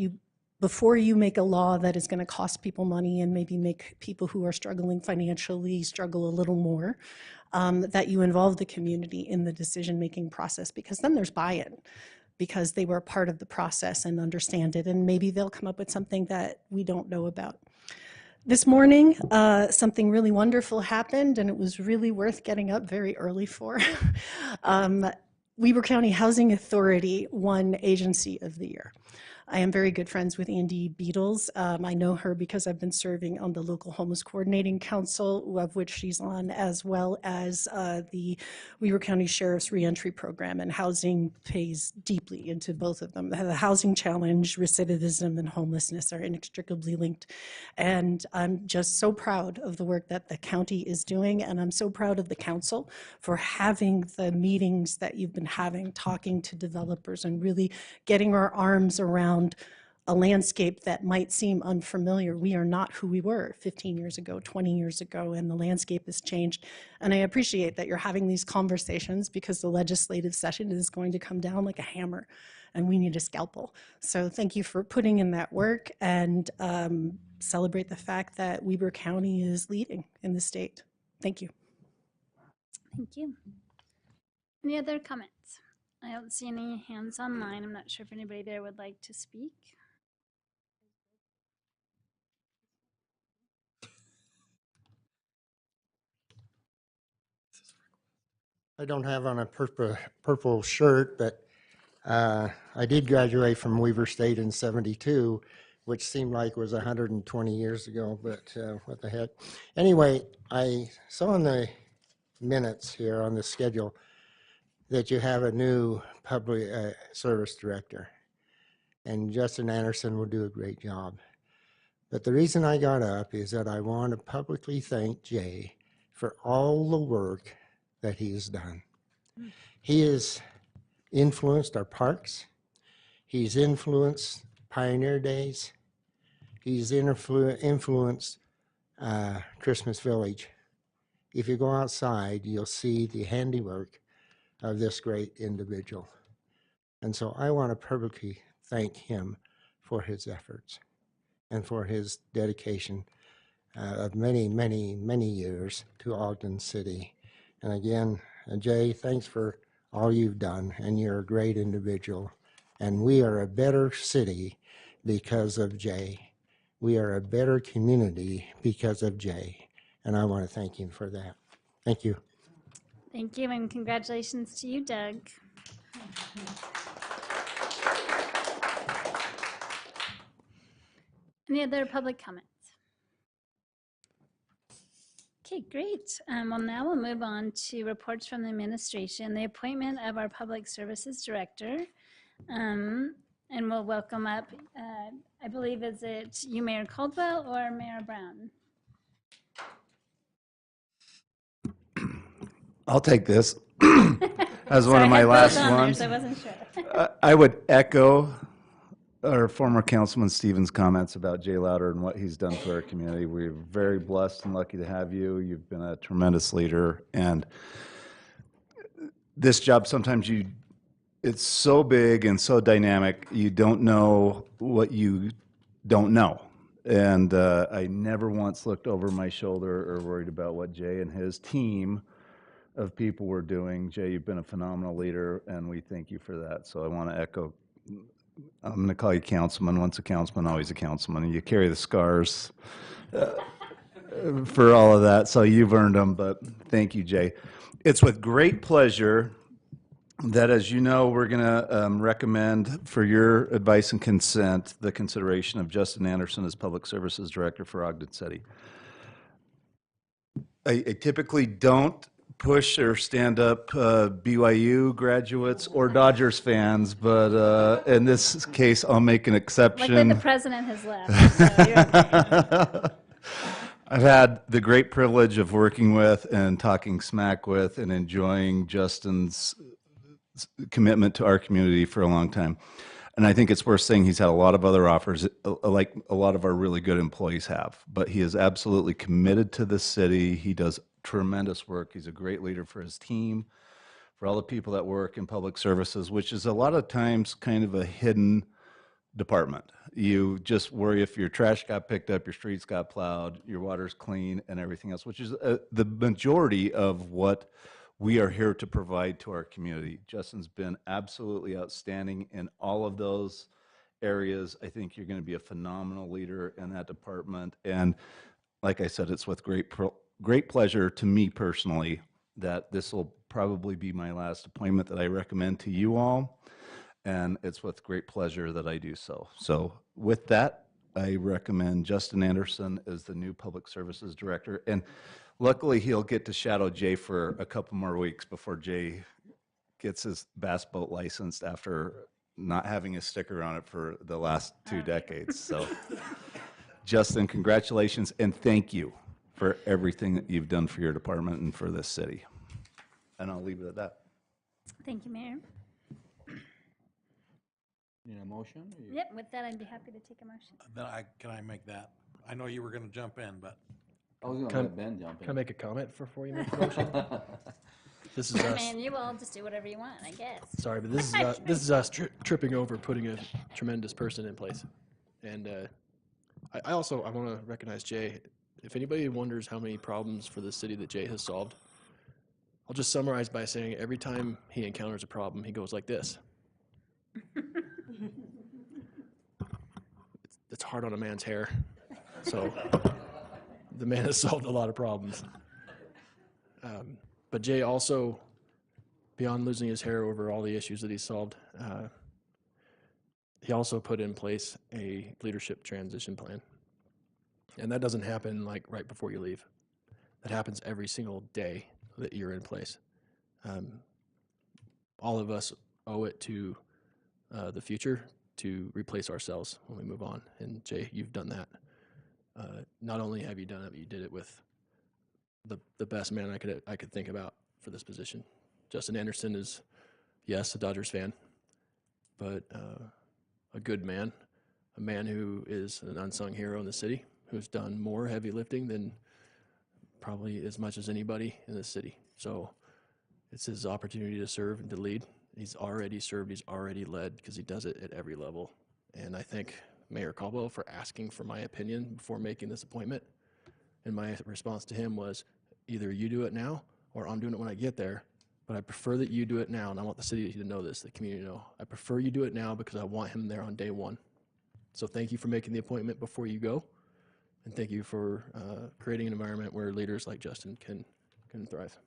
before you make a law that is going to cost people money and maybe make people who are struggling financially struggle a little more, that you involve the community in the decision-making process, because then there's buy-in, because they were a part of the process and understand it, and maybe they'll come up with something that we don't know about. This morning, something really wonderful happened, and it was really worth getting up very early for. Weber County Housing Authority won Agency of the Year. I am very good friends with Andy Beatles. I know her because I've been serving on the local homeless coordinating council, of which she's on, as well as the Weber County Sheriff's Reentry Program, and housing pays deeply into both of them. The housing challenge, recidivism, and homelessness are inextricably linked. And I'm just so proud of the work that the county is doing, and I'm so proud of the council for having the meetings that you've been having, talking to developers, and really getting our arms around a landscape that might seem unfamiliar. We are not who we were 15 years ago, 20 years ago, and the landscape has changed. And I appreciate that you're having these conversations, because the legislative session is going to come down like a hammer, and we need a scalpel. So thank you for putting in that work, and celebrate the fact that Weber County is leading in the state. Thank you. Thank you. Any other comments? I don't see any hands online. I'm not sure if anybody there would like to speak. I don't have on a purple shirt, but I did graduate from Weber State in '72, which seemed like was 120 years ago, but what the heck. Anyway, I saw in the minutes here on the schedule that you have a new public service director, and Justin Anderson will do a great job. But the reason I got up is that I want to publicly thank Jay for all the work that he has done. He has influenced our parks. He's influenced Pioneer Days. He's influenced Christmas Village. If you go outside, you'll see the handiwork of this great individual. And so I want to publicly thank him for his efforts and for his dedication of many, many, many years to Ogden City. And again, Jay, thanks for all you've done, and you're a great individual. And we are a better city because of Jay. We are a better community because of Jay. And I want to thank him for that. Thank you. Thank you, and congratulations to you, Doug. Any other public comments? Okay, great. Well, now we'll move on to reports from the administration, the appointment of our Public Services Director. And we'll welcome up, I believe, is it you, Mayor Caldwell, or Mayor Brown? I'll take this as one Sorry, of my I had last both on there, ones. so I wasn't sure. I would echo our former Councilman Stevens' comments about Jay Louder and what he's done for our community. We're very blessed and lucky to have you. You've been a tremendous leader, and this job sometimes it's so big and so dynamic, you don't know what you don't know. And I never once looked over my shoulder or worried about what Jay and his team of people were doing. Jay, you've been a phenomenal leader, and we thank you for that. So I want to echo, I'm going to call you councilman. Once a councilman, always a councilman. And you carry the scars for all of that, so you've earned them, but thank you, Jay. It's with great pleasure that, as you know, we're going to recommend for your advice and consent the consideration of Justin Anderson as Public Services Director for Ogden City. I typically don't push or stand up BYU graduates or Dodgers fans, but in this case, I'll make an exception. Like the president has left, so you're okay. I've had the great privilege of working with and talking smack with and enjoying Justin's commitment to our community for a long time. And I think it's worth saying he's had a lot of other offers, like a lot of our really good employees have. But he is absolutely committed to this city. He does tremendous work. He's a great leader for his team, for all the people that work in public services, which is a lot of times kind of a hidden department. You just worry if your trash got picked up, your streets got plowed, your water's clean, and everything else, which is the majority of what we are here to provide to our community. Justin's been absolutely outstanding in all of those areas. I think you're going to be a phenomenal leader in that department. And like I said, it's with great pleasure to me personally that this will probably be my last appointment that I recommend to you all. and it's with great pleasure that I do so. So with that, I recommend Justin Anderson as the new Public Services Director. And luckily, he'll get to shadow Jay for a couple more weeks before Jay gets his bass boat licensed after not having a sticker on it for the last 2 decades. So Justin, congratulations, and thank you for everything that you've done for your department and for this city. And I'll leave it at that. Thank you, Mayor. Need a motion? Or you- Yep, with that, I'd be happy to take a motion. Then can I make that? I know you were going to jump in, but. I was going to Can I- let Ben jump in. Can I make a comment before you make the motion? This is us. Man, you all just do whatever you want, I guess. Sorry, but this is us tripping over putting a tremendous person in place. And I want to recognize Jay. If anybody wonders how many problems for the city that Jay has solved, I'll just summarize by saying every time he encounters a problem, he goes like this. It's hard on a man's hair. So the man has solved a lot of problems. But Jay also, beyond losing his hair over all the issues that he solved, he also put in place a leadership transition plan. And that doesn't happen like right before you leave. That happens every single day that you're in place. All of us owe it to the future to replace ourselves when we move on. And Jay, you've done that. Not only have you done it, but you did it with the best man I could think about for this position. Justin Anderson is, yes, a Dodgers fan, but a good man, a man who is an unsung hero in the city, who's done more heavy lifting than probably as much as anybody in the city. So it's his opportunity to serve and to lead. He's already served, he's already led, because he does it at every level. And I thank Mayor Caldwell for asking for my opinion before making this appointment. And my response to him was, either you do it now or I'm doing it when I get there, but I prefer that you do it now, and I want the city to know this, the community to know. I prefer you do it now because I want him there on day one. So thank you for making the appointment before you go, and thank you for creating an environment where leaders like Justin can thrive.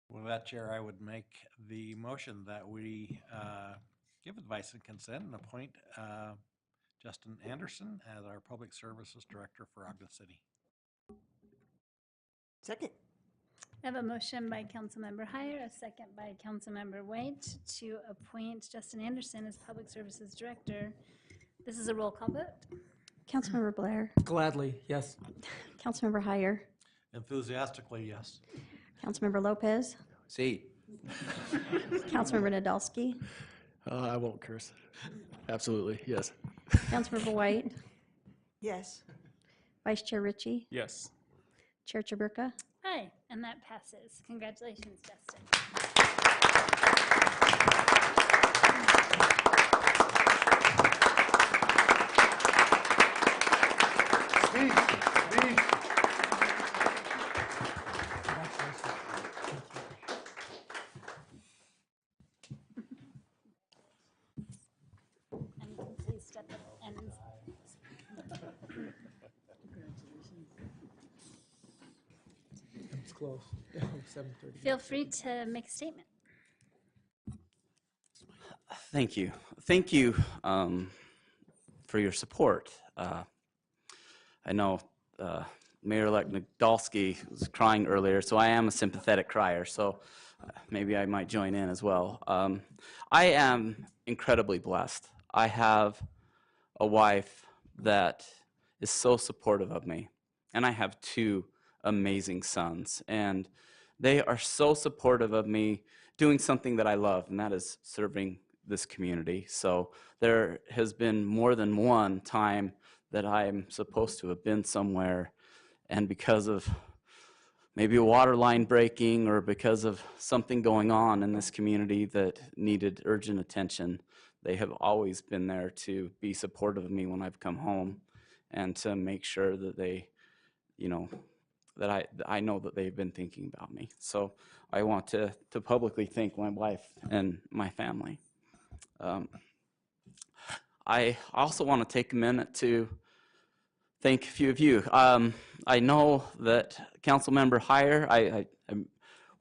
With that, Chair, I would make the motion that we give advice and consent and appoint Justin Anderson as our Public Services Director for Ogden City. Second. I have a motion by Councilmember Heyer, a second by Councilmember White to appoint Justin Anderson as Public Services Director. This is a roll call vote. Councilmember Blair, Gladly, yes. Councilmember Heyer, Enthusiastically, yes. Councilmember Lopez, See. Councilmember Nadolski, I won't curse. Absolutely, yes. Councilmember White, Yes. Vice Chair Ritchie, Yes. Chair Chaburka. Aye, and that passes. Congratulations, Justin. And you can please step up and It's close. 7:30. feel free to make a statement. Thank you. Thank you for your support. I know Mayor-elect Nadolski was crying earlier, so I am a sympathetic crier, so maybe I might join in as well. I am incredibly blessed. I have a wife that is so supportive of me, and I have 2 amazing sons, and they are so supportive of me doing something that I love, and that is serving this community. So there has been more than one time that I'm supposed to have been somewhere, and because of maybe a water line breaking or because of something going on in this community that needed urgent attention, they have always been there to be supportive of me when I've come home and to make sure that they, you know, that I know that they've been thinking about me. So I want to publicly thank my wife and my family. I also want to take a minute to thank a few of you. I know that Councilmember Heyer, I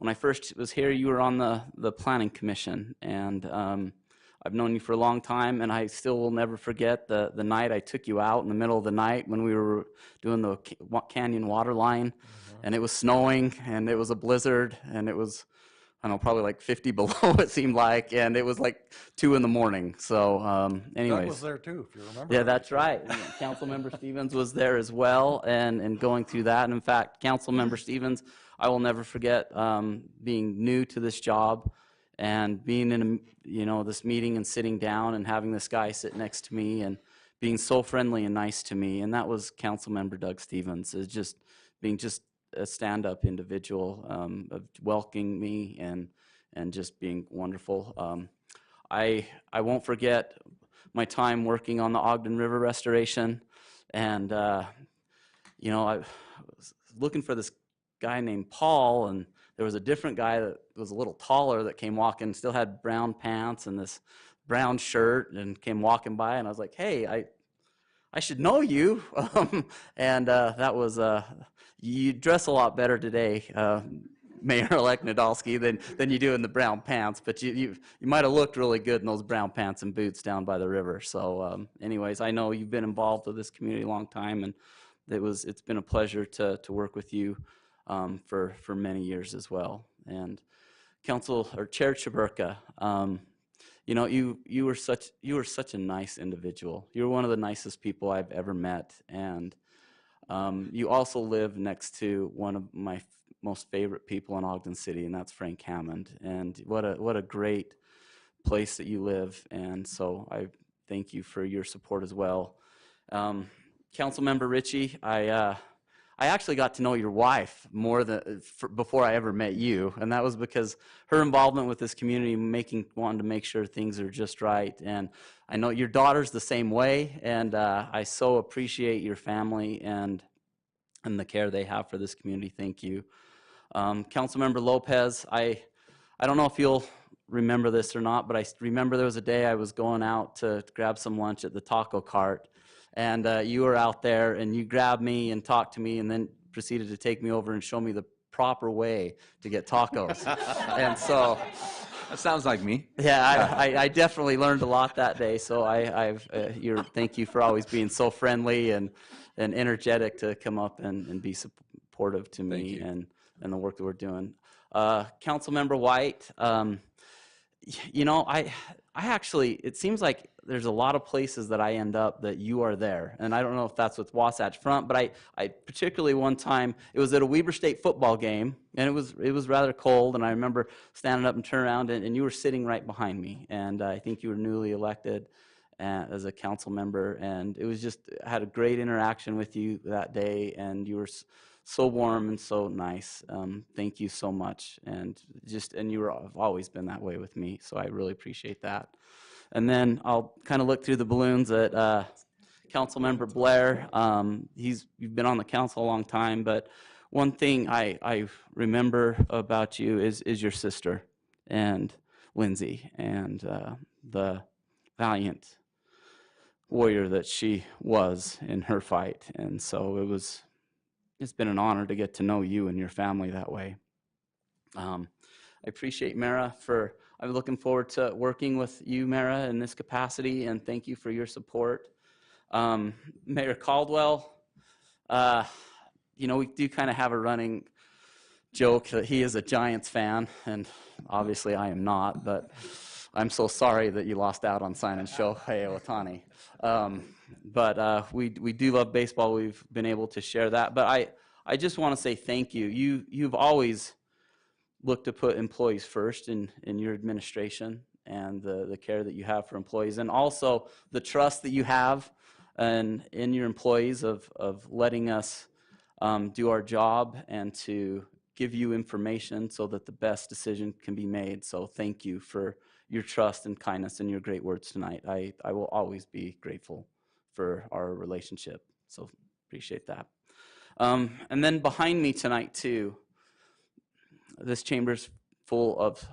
want when I first was here, you were on the planning commission, and I've known you for a long time, and I still will never forget the night I took you out in the middle of the night when we were doing the canyon water line, and it was snowing, and it was a blizzard, and it was, I don't know, probably like 50 below it seemed like, and it was like 2 in the morning. So anyways. Doug was there too, if you remember. Yeah, that's right. And Councilmember Stevens was there as well, and going through that. And in fact, Councilmember Stevens, I will never forget being new to this job and being in this meeting and sitting down and having this guy sit next to me and being so friendly and nice to me. And that was Councilmember Doug Stevens, is just being just a stand-up individual, of welcoming me and just being wonderful. I won't forget my time working on the Ogden River restoration, and I was looking for this guy named Paul, and there was a different guy that was a little taller that came walking, still had brown pants and this brown shirt, and came walking by, and I was like, hey, I should know you. And that was, you dress a lot better today, Mayor-elect Nadolski, than you do in the brown pants, but you might have looked really good in those brown pants and boots down by the river. So anyways, I know you've been involved with this community a long time, and it's been a pleasure to work with you for many years as well. And Chair Chaburka, you were such a nice individual. You're one of the nicest people I've ever met, and you also live next to one of my most favorite people in Ogden City, and that's Frank Hammond. And what a great place that you live, and so I thank you for your support as well. Councilmember Ritchie, I actually got to know your wife more than before I ever met you, and that was because her involvement with this community, wanting to make sure things are just right. And I know your daughter's the same way, and I so appreciate your family and the care they have for this community. Thank you. Councilmember Lopez, I don't know if you'll remember this or not, but I remember there was a day I was going out to grab some lunch at the taco cart, and you were out there, and you grabbed me and talked to me, and then proceeded to take me over and show me the proper way to get tacos. And so that sounds like me. Yeah, I definitely learned a lot that day. So thank you for always being so friendly and energetic to come up and be supportive to me and the work that we're doing. Councilmember White, I actually, it seems like there's a lot of places that I end up that you are there. And I don't know if that's with Wasatch Front, but I particularly one time, it was at a Weber State football game, and it was rather cold, and I remember standing up and turning around, and you were sitting right behind me. And I think you were newly elected as a council member, and it was just, I had a great interaction with you that day, and you were so warm and so nice. Thank you so much. And have always been that way with me, so I really appreciate that. And then I'll kind of look through the balloons at Councilmember Blair. You've been on the council a long time, but one thing I remember about you is your sister, and Lindsay, and the valiant warrior that she was in her fight. And so it's been an honor to get to know you and your family that way. I appreciate Mara I'm looking forward to working with you, Mara, in this capacity, and thank you for your support. Mayor Caldwell, we do kind of have a running joke that he is a Giants fan, and obviously I am not, but I'm so sorry that you lost out on signing Shohei Ohtani. But we do love baseball. We've been able to share that. But I just want to say thank you. You've always looked to put employees first in your administration, and the care that you have for employees, and also the trust that you have in your employees of letting us do our job and to give you information so that the best decision can be made. So thank you for your trust and kindness and your great words tonight. I will always be grateful for our relationship. So appreciate that. And then behind me tonight too, this chamber's full of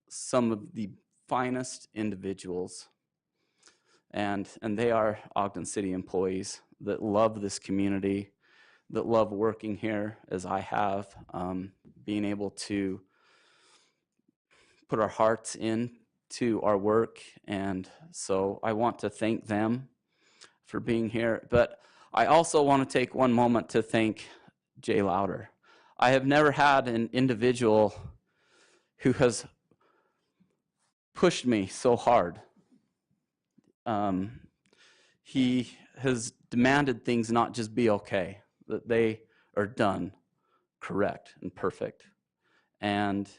some of the finest individuals, and they are Ogden City employees that love this community, that love working here as I have, being able to put our hearts into our work, and so I want to thank them for being here. But I also want to take one moment to thank Jay Louder. I have never had an individual who has pushed me so hard. He has demanded things not just be okay, that they are done correct and perfect. And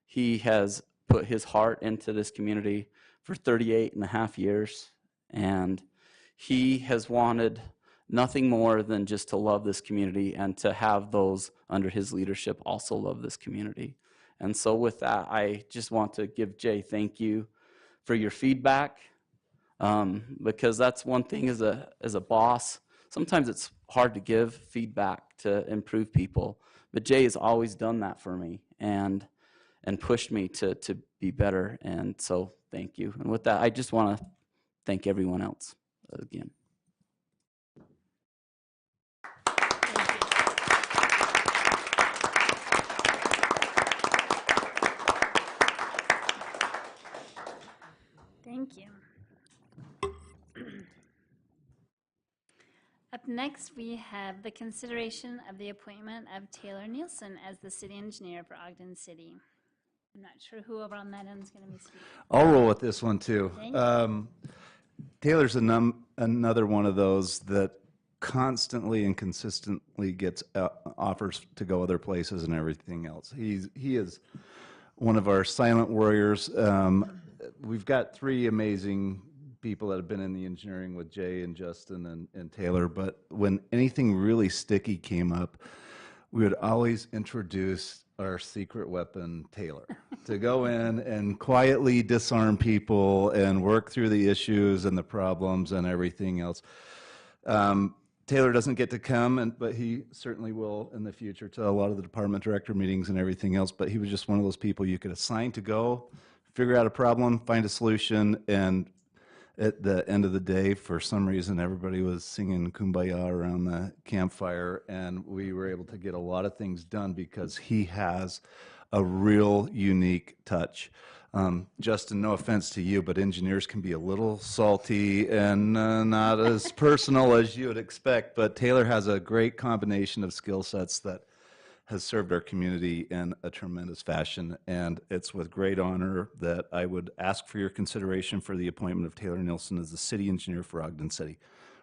he has put his heart into this community for 38 and a half years. And he has wanted nothing more than just to love this community and to have those under his leadership also love this community. And so with that, I just want to give Jay thank you for your feedback, because that's one thing as a boss. Sometimes it's hard to give feedback to improve people, but Jay has always done that for me and pushed me to be better. And so thank you. And with that, I just want to thank everyone else again. Thank you. Up next, we have the consideration of the appointment of Taylor Nielsen as the city engineer for Ogden City. I'm not sure who over on that end is going to be speaking. I'll roll with this one too. Thank you. Taylor's another one of those that constantly and consistently gets offers to go other places and everything else. He is one of our silent warriors. We've got three amazing people that have been in the engineering with Jay and Justin and Taylor, but when anything really sticky came up, we would always introduce our secret weapon, Taylor, to go in and quietly disarm people and work through the issues and the problems and everything else. Taylor doesn't get to come, but he certainly will in the future to a lot of the department director meetings and everything else, but he was just one of those people you could assign to go, figure out a problem, find a solution, and at the end of the day, for some reason, everybody was singing Kumbaya around the campfire, and we were able to get a lot of things done because he has a real unique touch. Justin, no offense to you, but engineers can be a little salty and not as personal as you would expect, but Taylor has a great combination of skill sets that has served our community in a tremendous fashion, and it's with great honor that I would ask for your consideration for the appointment of Taylor Nielsen as the city engineer for Ogden City.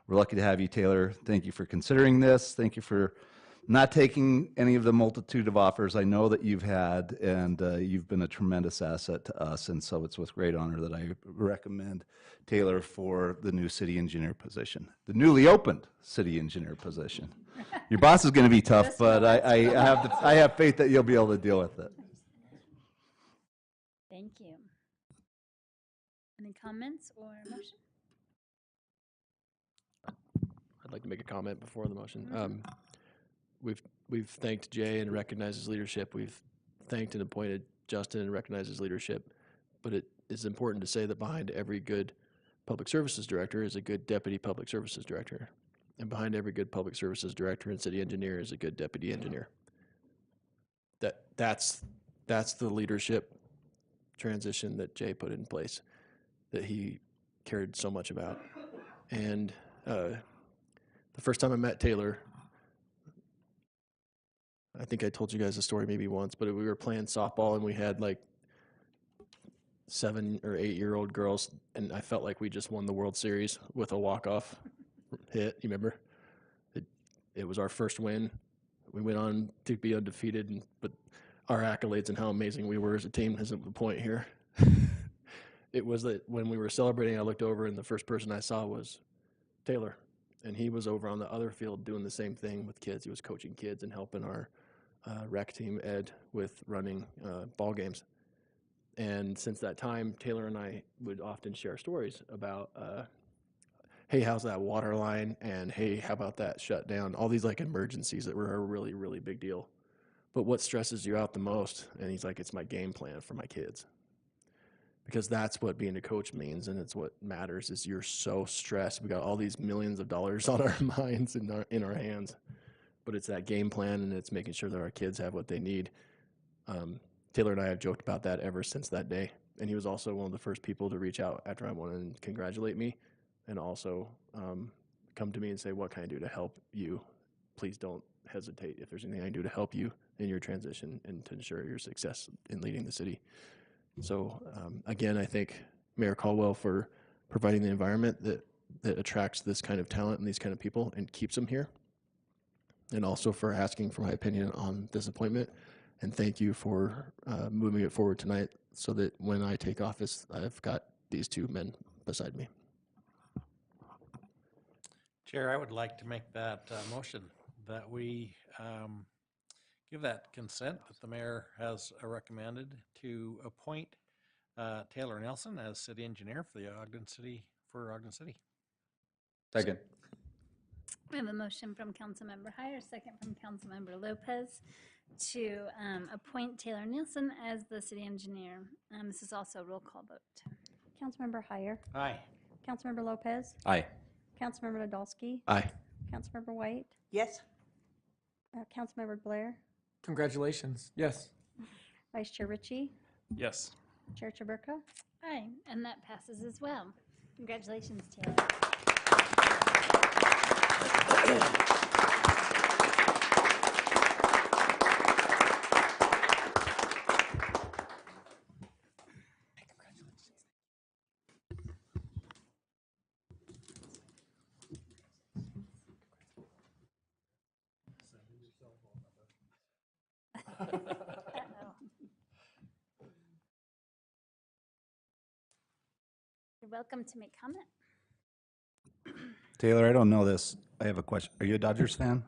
We're lucky to have you, Taylor. Thank you for considering this. Thank you for not taking any of the multitude of offers I know that you've had, and you've been a tremendous asset to us, and so it's with great honor that I recommend Taylor for the new city engineer position, the newly opened city engineer position. Your boss is going to be tough, but I have faith that you'll be able to deal with it. Thank you. Any comments or motion? I'd like to make a comment before the motion. We've thanked Jay and recognized his leadership. We've thanked and appointed Justin and recognized his leadership. But it is important to say that behind every good public services director is a good deputy public services director. And behind every good public services director and city engineer is a good deputy engineer. That's the leadership transition that Jay put in place, that he cared so much about. And the first time I met Taylor, I think I told you guys the story maybe once, but we were playing softball and we had like 7 or 8 year old girls, and I felt like we just won the World Series with a walk-off hit. You remember? It was our first win. We went on to be undefeated, but our accolades and how amazing we were as a team isn't the point here. It was that when we were celebrating, I looked over and the first person I saw was Taylor, and he was over on the other field doing the same thing with kids. He was coaching kids and helping our rec team, Ed, with running ball games. And since that time, Taylor and I would often share stories about, hey, how's that water line? And hey, how about that shutdown? All these like emergencies that were a really, really big deal. But what stresses you out the most? And he's like, it's my game plan for my kids. Because that's what being a coach means, and it's what matters is you're so stressed. We got all these millions of dollars on our minds and in our hands. But it's that game plan, and it's making sure that our kids have what they need Taylor and I have joked about that ever since that day. And he was also one of the first people to reach out after I won and congratulate me, and also come to me and say, what can I do to help you? Please don't hesitate if there's anything I can do to help you in your transition and to ensure your success in leading the city. So again, I thank Mayor Caldwell for providing the environment that attracts this kind of talent and these kind of people and keeps them here, and also for asking for my opinion on this appointment. And thank you for moving it forward tonight so that when I take office, I've got these two men beside me. Chair, I would like to make that motion that we give that consent that the mayor has recommended to appoint Taylor Nelson as city engineer for the Ogden City, Second. We have a motion from Councilmember Hire, second from Councilmember Lopez to appoint Taylor Nielsen as the city engineer. This is also a roll call vote. Councilmember Hire. Aye. Councilmember Lopez. Aye. Councilmember Nadolski. Aye. Councilmember White. Yes. Councilmember Blair. Congratulations. Yes. Vice Chair Ritchie. Yes. Chair Chaburka. Aye, and that passes as well. Congratulations, Taylor. You're welcome to make comment. Taylor, I don't know this. I have a question. Are you a Dodgers fan?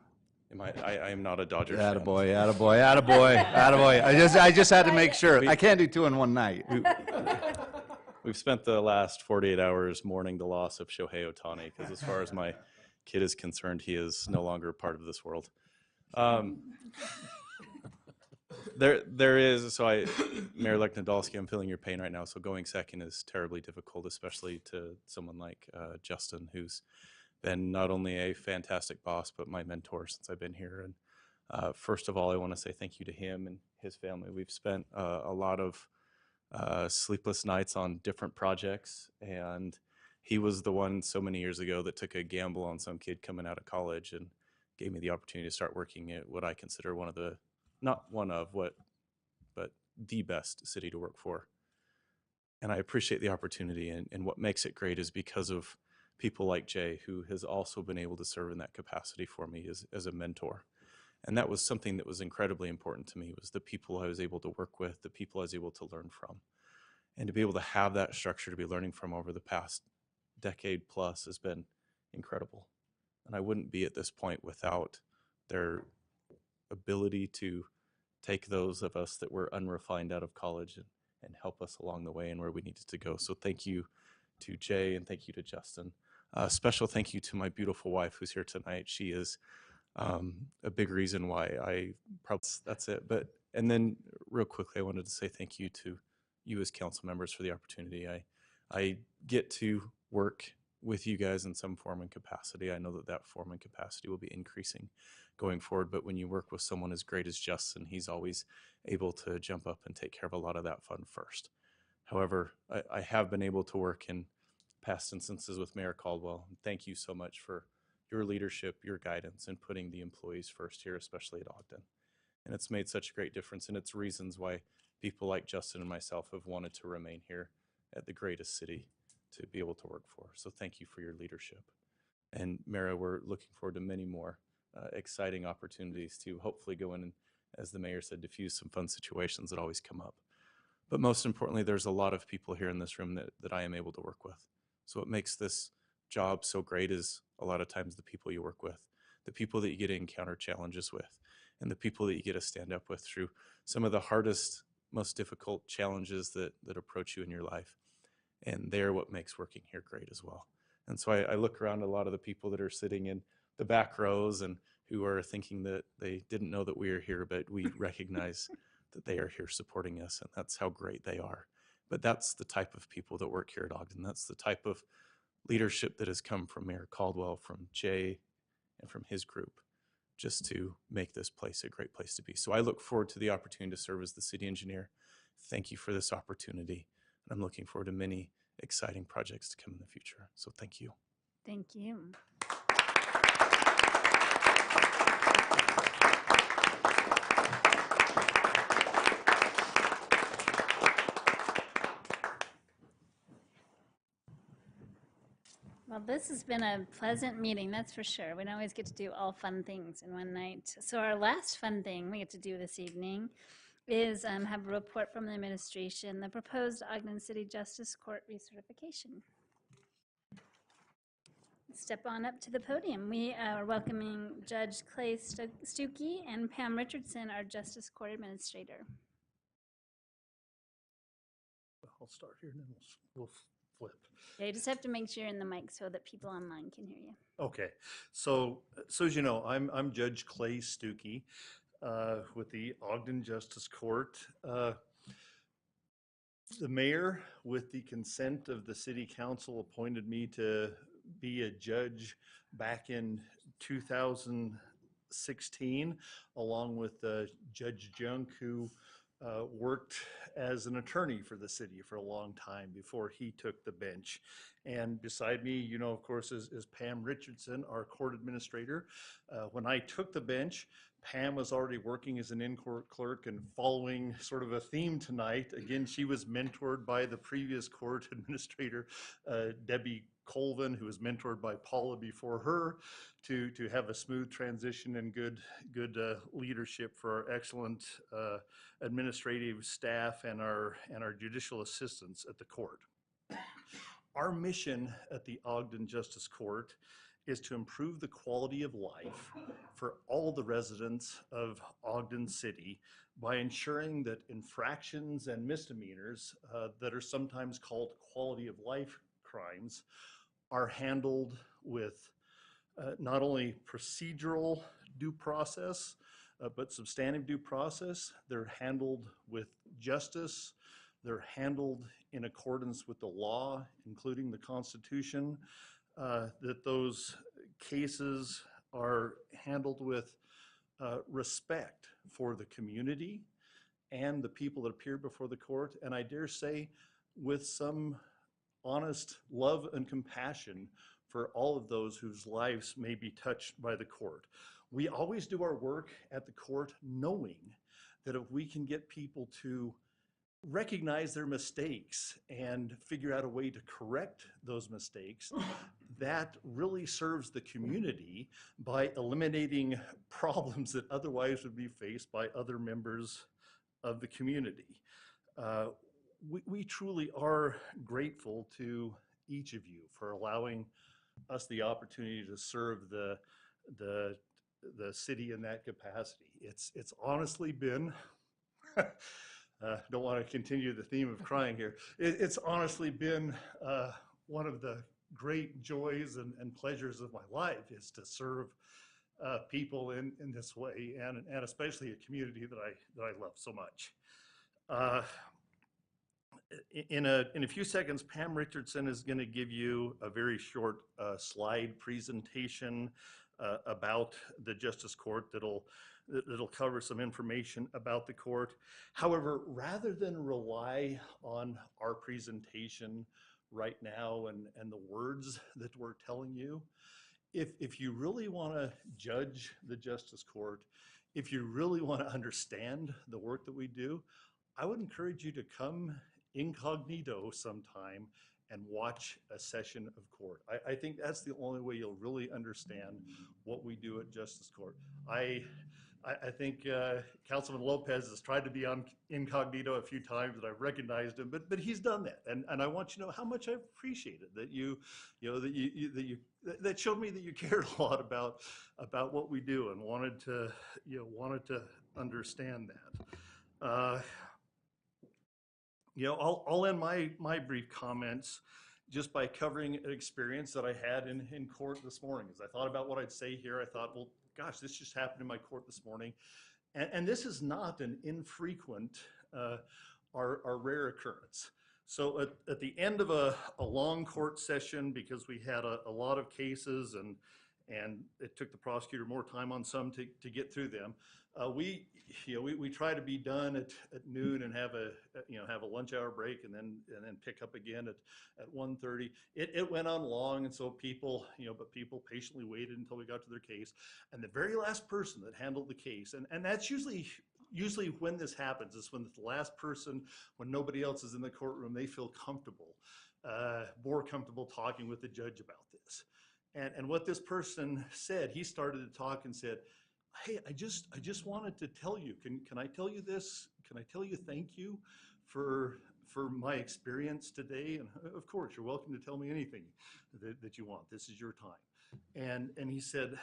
I am not a Dodgers fan. Attaboy, attaboy, attaboy, attaboy. I just had to make sure. I can't do two in one night. We've spent the last 48 hours mourning the loss of Shohei Ohtani, because as far as my kid is concerned, he is no longer a part of this world. There is, Mayor-elect Nadolski, I'm feeling your pain right now. So going second is terribly difficult, especially to someone like Justin, who's been not only a fantastic boss, but my mentor since I've been here. And first of all, I want to say thank you to him and his family. We've spent a lot of sleepless nights on different projects, and he was the one so many years ago that took a gamble on some kid coming out of college and gave me the opportunity to start working at what I consider one of the, but the best city to work for. And I appreciate the opportunity, and what makes it great is because of people like Jay, who has also been able to serve in that capacity for me as a mentor. And that was something that was incredibly important to me, was the people I was able to work with, the people I was able to learn from. And to be able to have that structure to be learning from over the past decade plus has been incredible. And I wouldn't be at this point without their ability to take those of us that were unrefined out of college and help us along the way and where we needed to go. So thank you to Jay, and thank you to Justin. Special thank you to my beautiful wife who's here tonight. She is a big reason why that's it. And then real quickly, I wanted to say thank you to you as council members for the opportunity. I get to work with you guys in some form and capacity. I know that form and capacity will be increasing going forward, but when you work with someone as great as Justin, he's always able to jump up and take care of a lot of that fun first. However, I have been able to work in past instances with Mayor Caldwell. Thank you so much for your leadership, your guidance, and putting the employees first here, especially at Ogden. And it's made such a great difference, and it's reasons why people like Justin and myself have wanted to remain here at the greatest city to be able to work for. So thank you for your leadership. And Mara, we're looking forward to many more exciting opportunities to hopefully go in and, as the mayor said, diffuse some fun situations that always come up. But most importantly, there's a lot of people here in this room that I am able to work with. So what makes this job so great is a lot of times the people you work with, the people that you get to encounter challenges with, and the people that you get to stand up with through some of the hardest, most difficult challenges that approach you in your life. And they're what makes working here great as well. And so I look around at a lot of the people that are sitting in the back rows and who are thinking that they didn't know that we are here, but we recognize that they are here supporting us, and that's how great they are. But that's the type of people that work here at Ogden. That's the type of leadership that has come from Mayor Caldwell, from Jay, and from his group. just to make this place a great place to be. So I look forward to the opportunity to serve as the city engineer. Thank you for this opportunity. And I'm looking forward to many exciting projects to come in the future. So thank you. Thank you. Well, this has been a pleasant meeting, that's for sure. We don't always get to do all fun things in one night. So our last fun thing we get to do this evening is have a report from the administration, the proposed Ogden City Justice Court recertification. Step on up to the podium. We are welcoming Judge Clay Stuckey and Pam Richardson, our Justice Court Administrator. I'll start here and then we'll flip. Yeah, you just have to make sure you're in the mic so that people online can hear you. Okay, so as you know, I'm Judge Clay Stuckey with the Ogden Justice Court. The mayor, with the consent of the city council, appointed me to be a judge back in 2016, along with Judge Junk, who worked as an attorney for the city for a long time before he took the bench. And beside me, you know, of course, is Pam Richardson, our court administrator. When I took the bench, Pam was already working as an in-court clerk, and following sort of a theme tonight, again, she was mentored by the previous court administrator, Debbie Colvin, who was mentored by Paula before her, to have a smooth transition and good leadership for our excellent administrative staff and our judicial assistants at the court. Our mission at the Ogden Justice Court is to improve the quality of life for all the residents of Ogden City by ensuring that infractions and misdemeanors that are sometimes called quality of life crimes are handled with not only procedural due process, but substantive due process. They're handled with justice. They're handled in accordance with the law, including the Constitution, that those cases are handled with respect for the community and the people that appear before the court, and I dare say with some honest love and compassion for all of those whose lives may be touched by the court. We always do our work at the court knowing that if we can get people to recognize their mistakes and figure out a way to correct those mistakes, that really serves the community by eliminating problems that otherwise would be faced by other members of the community. We truly are grateful to each of you for allowing us the opportunity to serve the city in that capacity. It's honestly been don't want to continue the theme of crying here. It's honestly been one of the great joys and pleasures of my life is to serve people in this way, and especially a community that I love so much. In a few seconds, Pam Richardson is going to give you a very short slide presentation about the Justice Court that'll cover some information about the court. However, rather than rely on our presentation right now and the words that we're telling you, if you really want to judge the Justice Court, if you really want to understand the work that we do, I would encourage you to come incognito sometime and watch a session of court. I think that's the only way you'll really understand what we do at Justice Court. I think Councilman Lopez has tried to be on incognito a few times, and I've recognized him, but he's done that, and I want you to know how much I appreciate it that showed me that you cared a lot about what we do and wanted to understand that. I'll end my brief comments just by covering an experience that I had in court this morning. As I thought about what I'd say here, I thought, well, gosh, this just happened in my court this morning. And this is not an infrequent or rare occurrence. So at the end of a long court session, because we had a lot of cases and it took the prosecutor more time on some to get through them. We try to be done at noon and have a lunch hour break and then pick up again at 1:30. It went on long, and so people patiently waited until we got to their case. And the very last person that handled the case, and that's usually when this happens, is when the last person, when nobody else is in the courtroom, they feel comfortable, more comfortable talking with the judge about this. And what this person said, he started to talk and said, "Hey, I just wanted to tell you, can I tell you this? Can I tell you thank you for my experience today? And of course, you're welcome to tell me anything that you want. This is your time." And he said,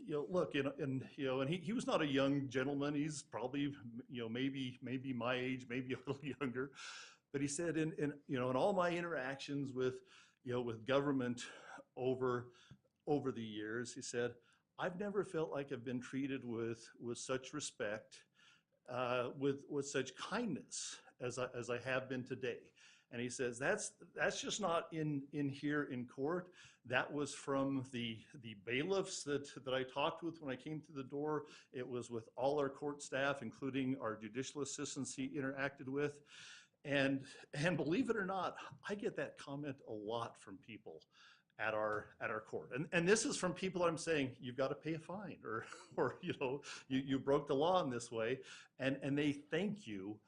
look, and he was not a young gentleman. He's probably, maybe my age, maybe a little younger. But he said, in all my interactions with government over the years, he said, I've never felt like I've been treated with such respect, with such kindness as I have been today. And he says that's just not in here in court. That was from the bailiffs that I talked with when I came through the door. It was with all our court staff, including our judicial assistants he interacted with. And believe it or not, I get that comment a lot from people at our court. And this is from people I'm saying, you've got to pay a fine, or you broke the law in this way. And they thank you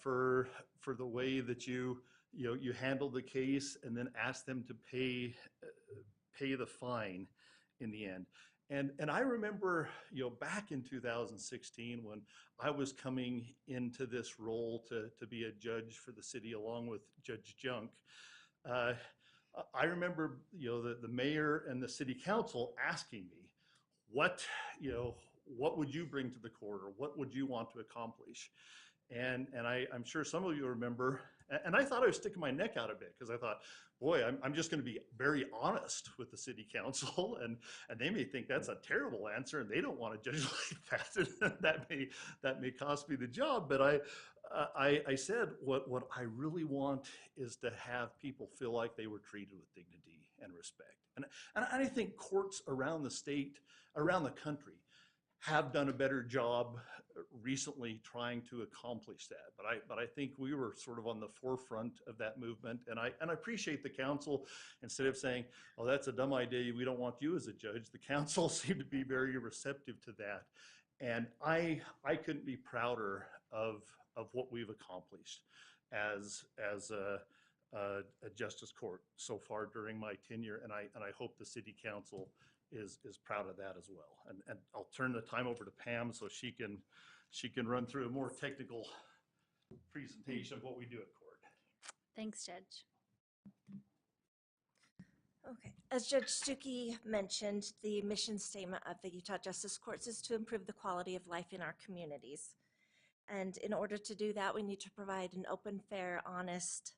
for the way that you handled the case, and then ask them to pay the fine in the end. And I remember, back in 2016, when I was coming into this role to be a judge for the city along with Judge Junk, I remember, the mayor and the city council asking me, what would you bring to the court, or what would you want to accomplish? And I'm sure some of you remember, and I thought I was sticking my neck out a bit, because I thought, boy, I'm just going to be very honest with the city council, and they may think that's a terrible answer, and they don't want a judge like that, and that may cost me the job. But I said, what I really want is to have people feel like they were treated with dignity and respect. And I think courts around the state, around the country, have done a better job recently trying to accomplish that. But I think we were sort of on the forefront of that movement. And I appreciate the council, instead of saying, oh, that's a dumb idea, we don't want you as a judge, the council seemed to be very receptive to that. And I couldn't be prouder of what we've accomplished as a justice court so far during my tenure. And I hope the city council is proud of that as well. And I'll turn the time over to Pam so she can run through a more technical presentation of what we do at court. Thanks, Judge. Okay. As Judge Stuckey mentioned, the mission statement of the Utah Justice Courts is to improve the quality of life in our communities. And in order to do that, we need to provide an open, fair, honest,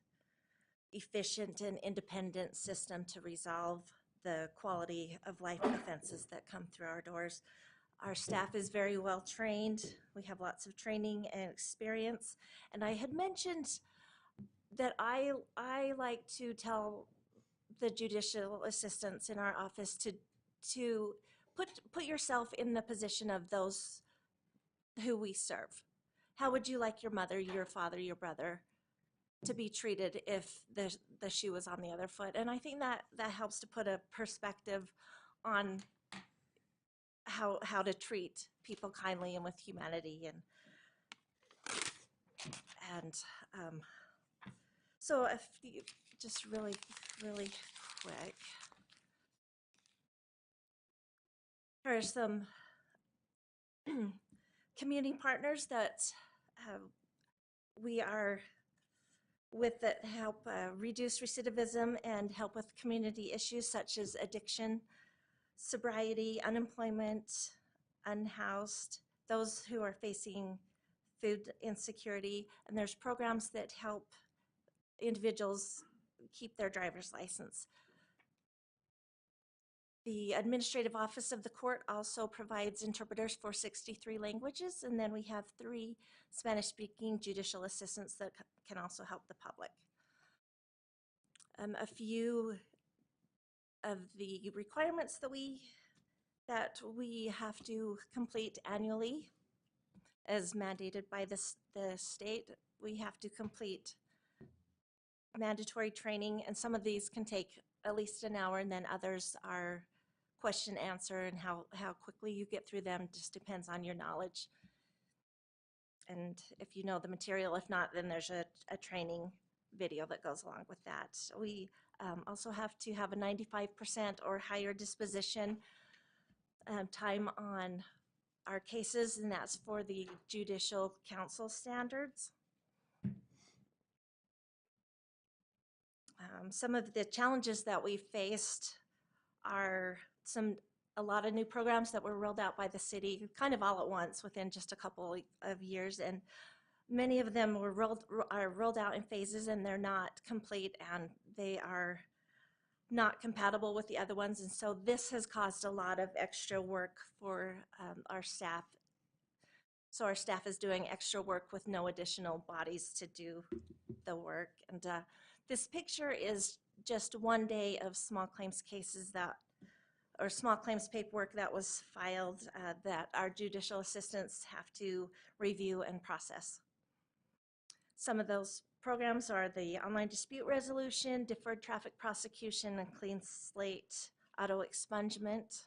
efficient, and independent system to resolve the quality of life offenses that come through our doors. Our staff is very well trained. We have lots of training and experience. And I had mentioned that I like to tell the judicial assistants in our office to put yourself in the position of those who we serve. How would you like your mother, your father, your brother to be treated if the shoe was on the other foot? And I think that helps to put a perspective on how to treat people kindly and with humanity. And so if you just really quick, here are some community partners that we are with that help reduce recidivism and help with community issues such as addiction, sobriety, unemployment, unhoused, those who are facing food insecurity. And there's programs that help individuals keep their driver's license. The administrative office of the court also provides interpreters for 63 languages, and then we have 3 Spanish-speaking judicial assistants that can also help the public. A few of the requirements that we have to complete annually, as mandated by the state. We have to complete mandatory training, and some of these can take at least an hour, and then others are question answer, and how quickly you get through them just depends on your knowledge. And if you know the material, if not, then there's a training video that goes along with that. We also have to have a 95% or higher disposition time on our cases, and that's for the Judicial Council standards. Some of the challenges that we faced are a lot of new programs that were rolled out by the city kind of all at once within just a couple of years, and many of them are rolled out in phases, and they're not complete, and they are not compatible with the other ones. And so this has caused a lot of extra work for our staff. So our staff is doing extra work with no additional bodies to do the work. And this picture is just one day of small claims cases or small claims paperwork that was filed that our judicial assistants have to review and process. Some of those programs are the online dispute resolution, deferred traffic prosecution, and clean slate auto expungement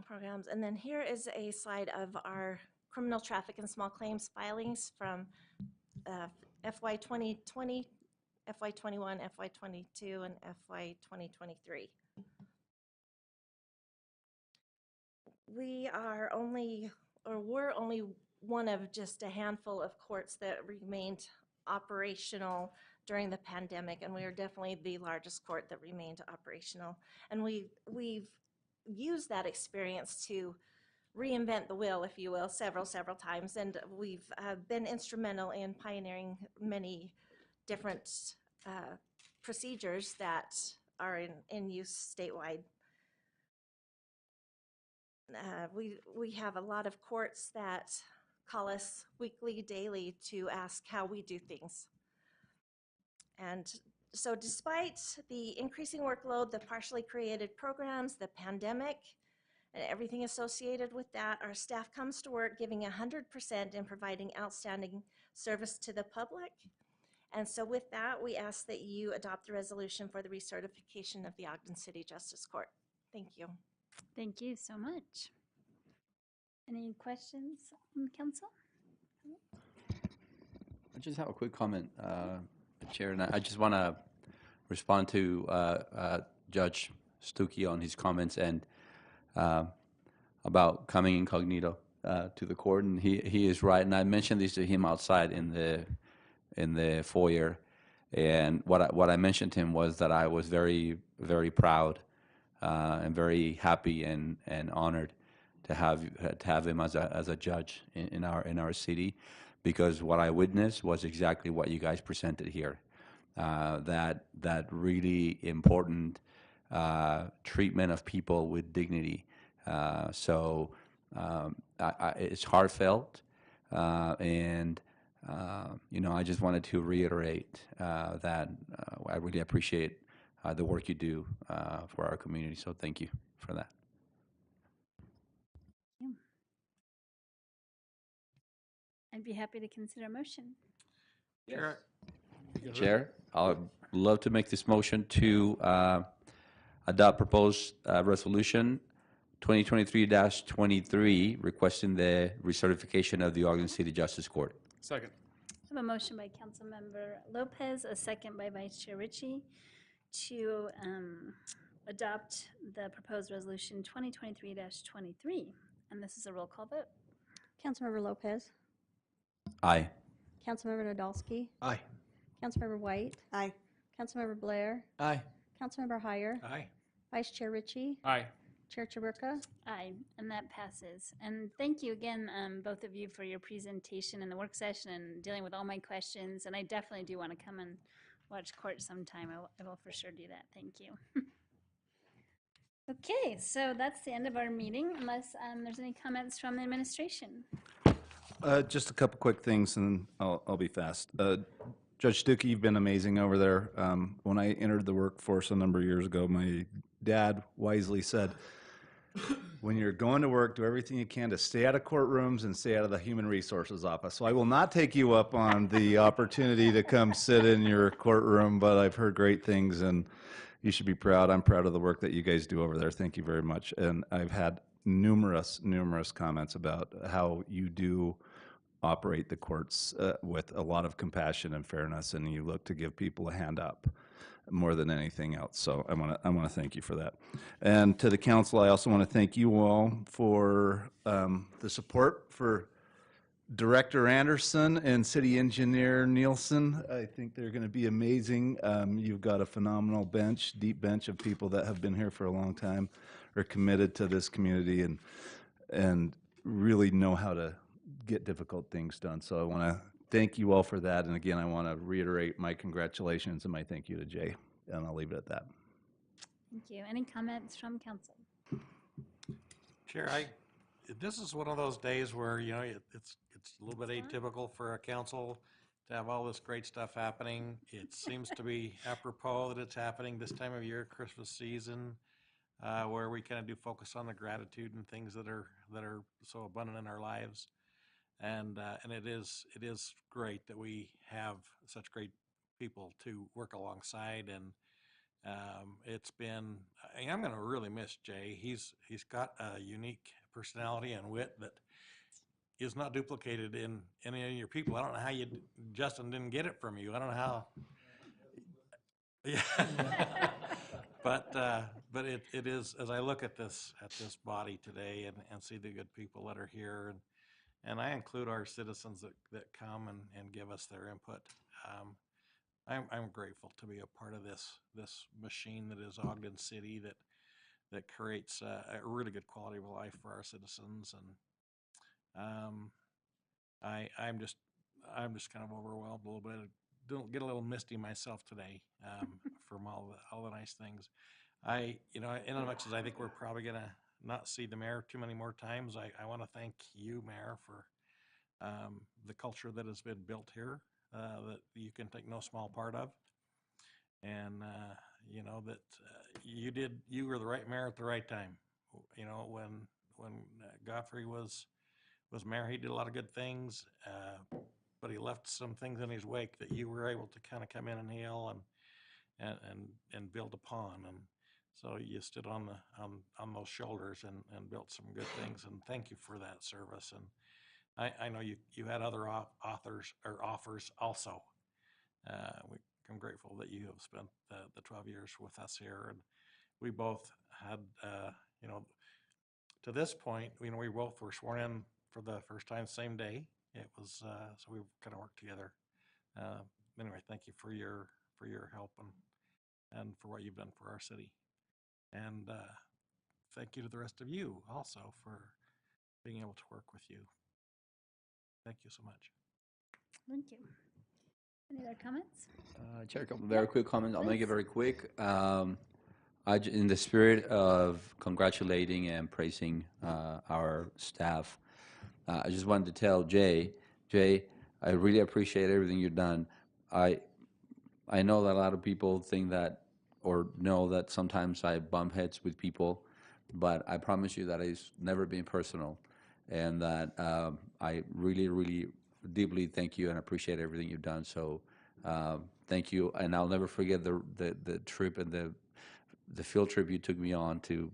programs. And then here is a slide of our criminal traffic and small claims filings from FY 2020, FY 21, FY 22, and FY 2023. We're only one of just a handful of courts that remained operational during the pandemic, and we are definitely the largest court that remained operational. And we've used that experience to reinvent the wheel, if you will, several times, and we've been instrumental in pioneering many different procedures that are in use statewide. We have a lot of courts that call us weekly, daily to ask how we do things. And so despite the increasing workload, the partially created programs, the pandemic, and everything associated with that, our staff comes to work giving 100% in providing outstanding service to the public. And so with that, we ask that you adopt the resolution for the recertification of the Ogden City Justice Court. Thank you. Thank you so much. Any questions from the council? I just have a quick comment, Chair, and I just want to respond to Judge Stuckey on his comments and about coming incognito to the court, and he is right. And I mentioned this to him outside in the foyer, and what I mentioned to him was that I was very, very proud and very happy and honored to have him as a judge in our city, because what I witnessed was exactly what you guys presented here. That really important treatment of people with dignity. So it's heartfelt, and I just wanted to reiterate that I really appreciate the work you do for our community. So thank you for that. I'd be happy to consider a motion. Chair, I'd love to make this motion to adopt proposed resolution 2023-23 requesting the recertification of the Ogden City Justice Court. Second. I have a motion by Councilmember Lopez, a second by Vice Chair Ritchie, to adopt the proposed resolution 2023-23. And this is a roll call vote. Councilmember Lopez. Aye. Councilmember Nadolski. Aye. Councilmember White. Aye. Councilmember Blair. Aye. Councilmember Heyer. Aye. Vice Chair Ritchie. Aye. Chair Chaburka. Aye, and that passes. And thank you again, both of you, for your presentation and the work session and dealing with all my questions. And I definitely do want to come and watch court sometime. I will for sure do that. Thank you. Okay, so that's the end of our meeting, unless there's any comments from the administration. Just a couple quick things, and I'll be fast. Judge Stuckey, you've been amazing over there. When I entered the workforce a number of years ago, my dad wisely said, when you're going to work, do everything you can to stay out of courtrooms and stay out of the human resources office. So I will not take you up on the opportunity to come sit in your courtroom, but I've heard great things, and you should be proud. I'm proud of the work that you guys do over there. Thank you very much. And I've had numerous comments about how you do operate the courts with a lot of compassion and fairness, and you look to give people a hand up more than anything else. So I want to thank you for that. And to the council, I also want to thank you all for the support for Director Anderson and City Engineer Nielsen. I think they're going to be amazing. You've got a phenomenal bench, deep bench of people that have been here for a long time, are committed to this community, and really know how to get difficult things done. So I want to thank you all for that. And again, I want to reiterate my congratulations and my thank you to Jay. And I'll leave it at that. Thank you. Any comments from council? Chair, this is one of those days where, you know, it's a little bit atypical for a council to have all this great stuff happening. It seems to be apropos that it's happening this time of year, Christmas season, where we kind of do focus on the gratitude and things that are so abundant in our lives. And it is great that we have such great people to work alongside, and it's been. I'm going to really miss Jay. He's got a unique personality and wit that is not duplicated in any of your people. I don't know how Justin didn't get it from you. I don't know how. Yeah. But it is, as I look at this body today and see the good people that are here, and I include our citizens that come and give us their input. I'm grateful to be a part of this machine that is Ogden City that creates a really good quality of life for our citizens. And I'm just kind of overwhelmed a little bit. Don't get a little misty myself today from all the nice things. In as much as I think we're probably gonna not see the mayor too many more times, I want to thank you, Mayor, for the culture that has been built here that you can take no small part of. And that you were the right mayor at the right time. You know, when Godfrey was mayor, he did a lot of good things, but he left some things in his wake that you were able to kind of come in and heal and build upon. And so you stood on those shoulders and built some good things. And thank you for that service. And I know you had other offers also. I'm grateful that you have spent the 12 years with us here, and we both had, to this point, we both were sworn in for the first time same day. It was so we kind of worked together. Anyway, thank you for your help and for what you've done for our city, and thank you to the rest of you also for being able to work with you. Thank you so much. Thank you. Any other comments? Chair, a couple very quick comments. I'll make it very quick. In the spirit of congratulating and praising our staff, I just wanted to tell Jay, I really appreciate everything you've done. I know that a lot of people think that or know that sometimes I bump heads with people, but I promise you that it's never been personal, and that I really, really deeply thank you and appreciate everything you've done. So thank you, and I'll never forget the trip and the field trip you took me on to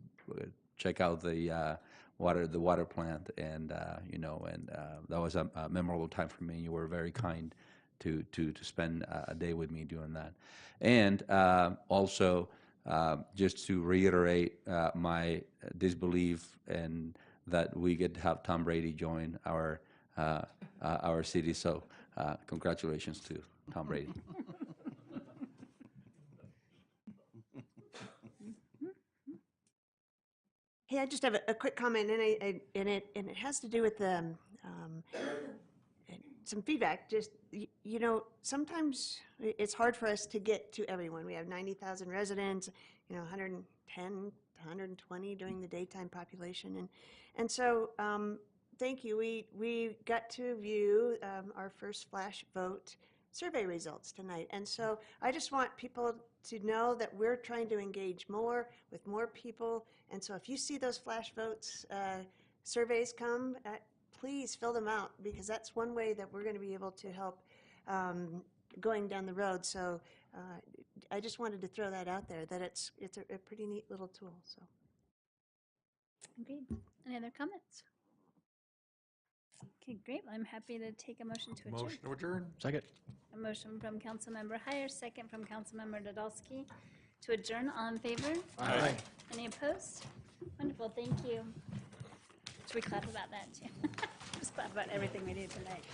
check out the water plant, and that was a memorable time for me. You were very kind to spend a day with me doing that, and also just to reiterate my disbelief and that we get to have Tom Brady join our city. So congratulations to Tom Brady. Hey, I just have a quick comment, and it has to do with some feedback. Just sometimes it's hard for us to get to everyone. We have 90,000 residents, 110 to 120 during the daytime population, and so thank you. We got to view our first flash vote survey results tonight. And so I just want people to know that we're trying to engage more with more people. And so if you see those flash votes surveys come, please fill them out, because that's one way that we're going to be able to help going down the road. So I just wanted to throw that out there, that it's a pretty neat little tool. So. Agreed. Any other comments? Okay, great. Well, I'm happy to take a motion to adjourn. Motion to adjourn. Second. A motion from Councilmember Heyer, second from Councilmember Nadolski to adjourn. All in favor? Aye. Any opposed? Wonderful, thank you. Should we clap about that too? Just clap about everything we do tonight.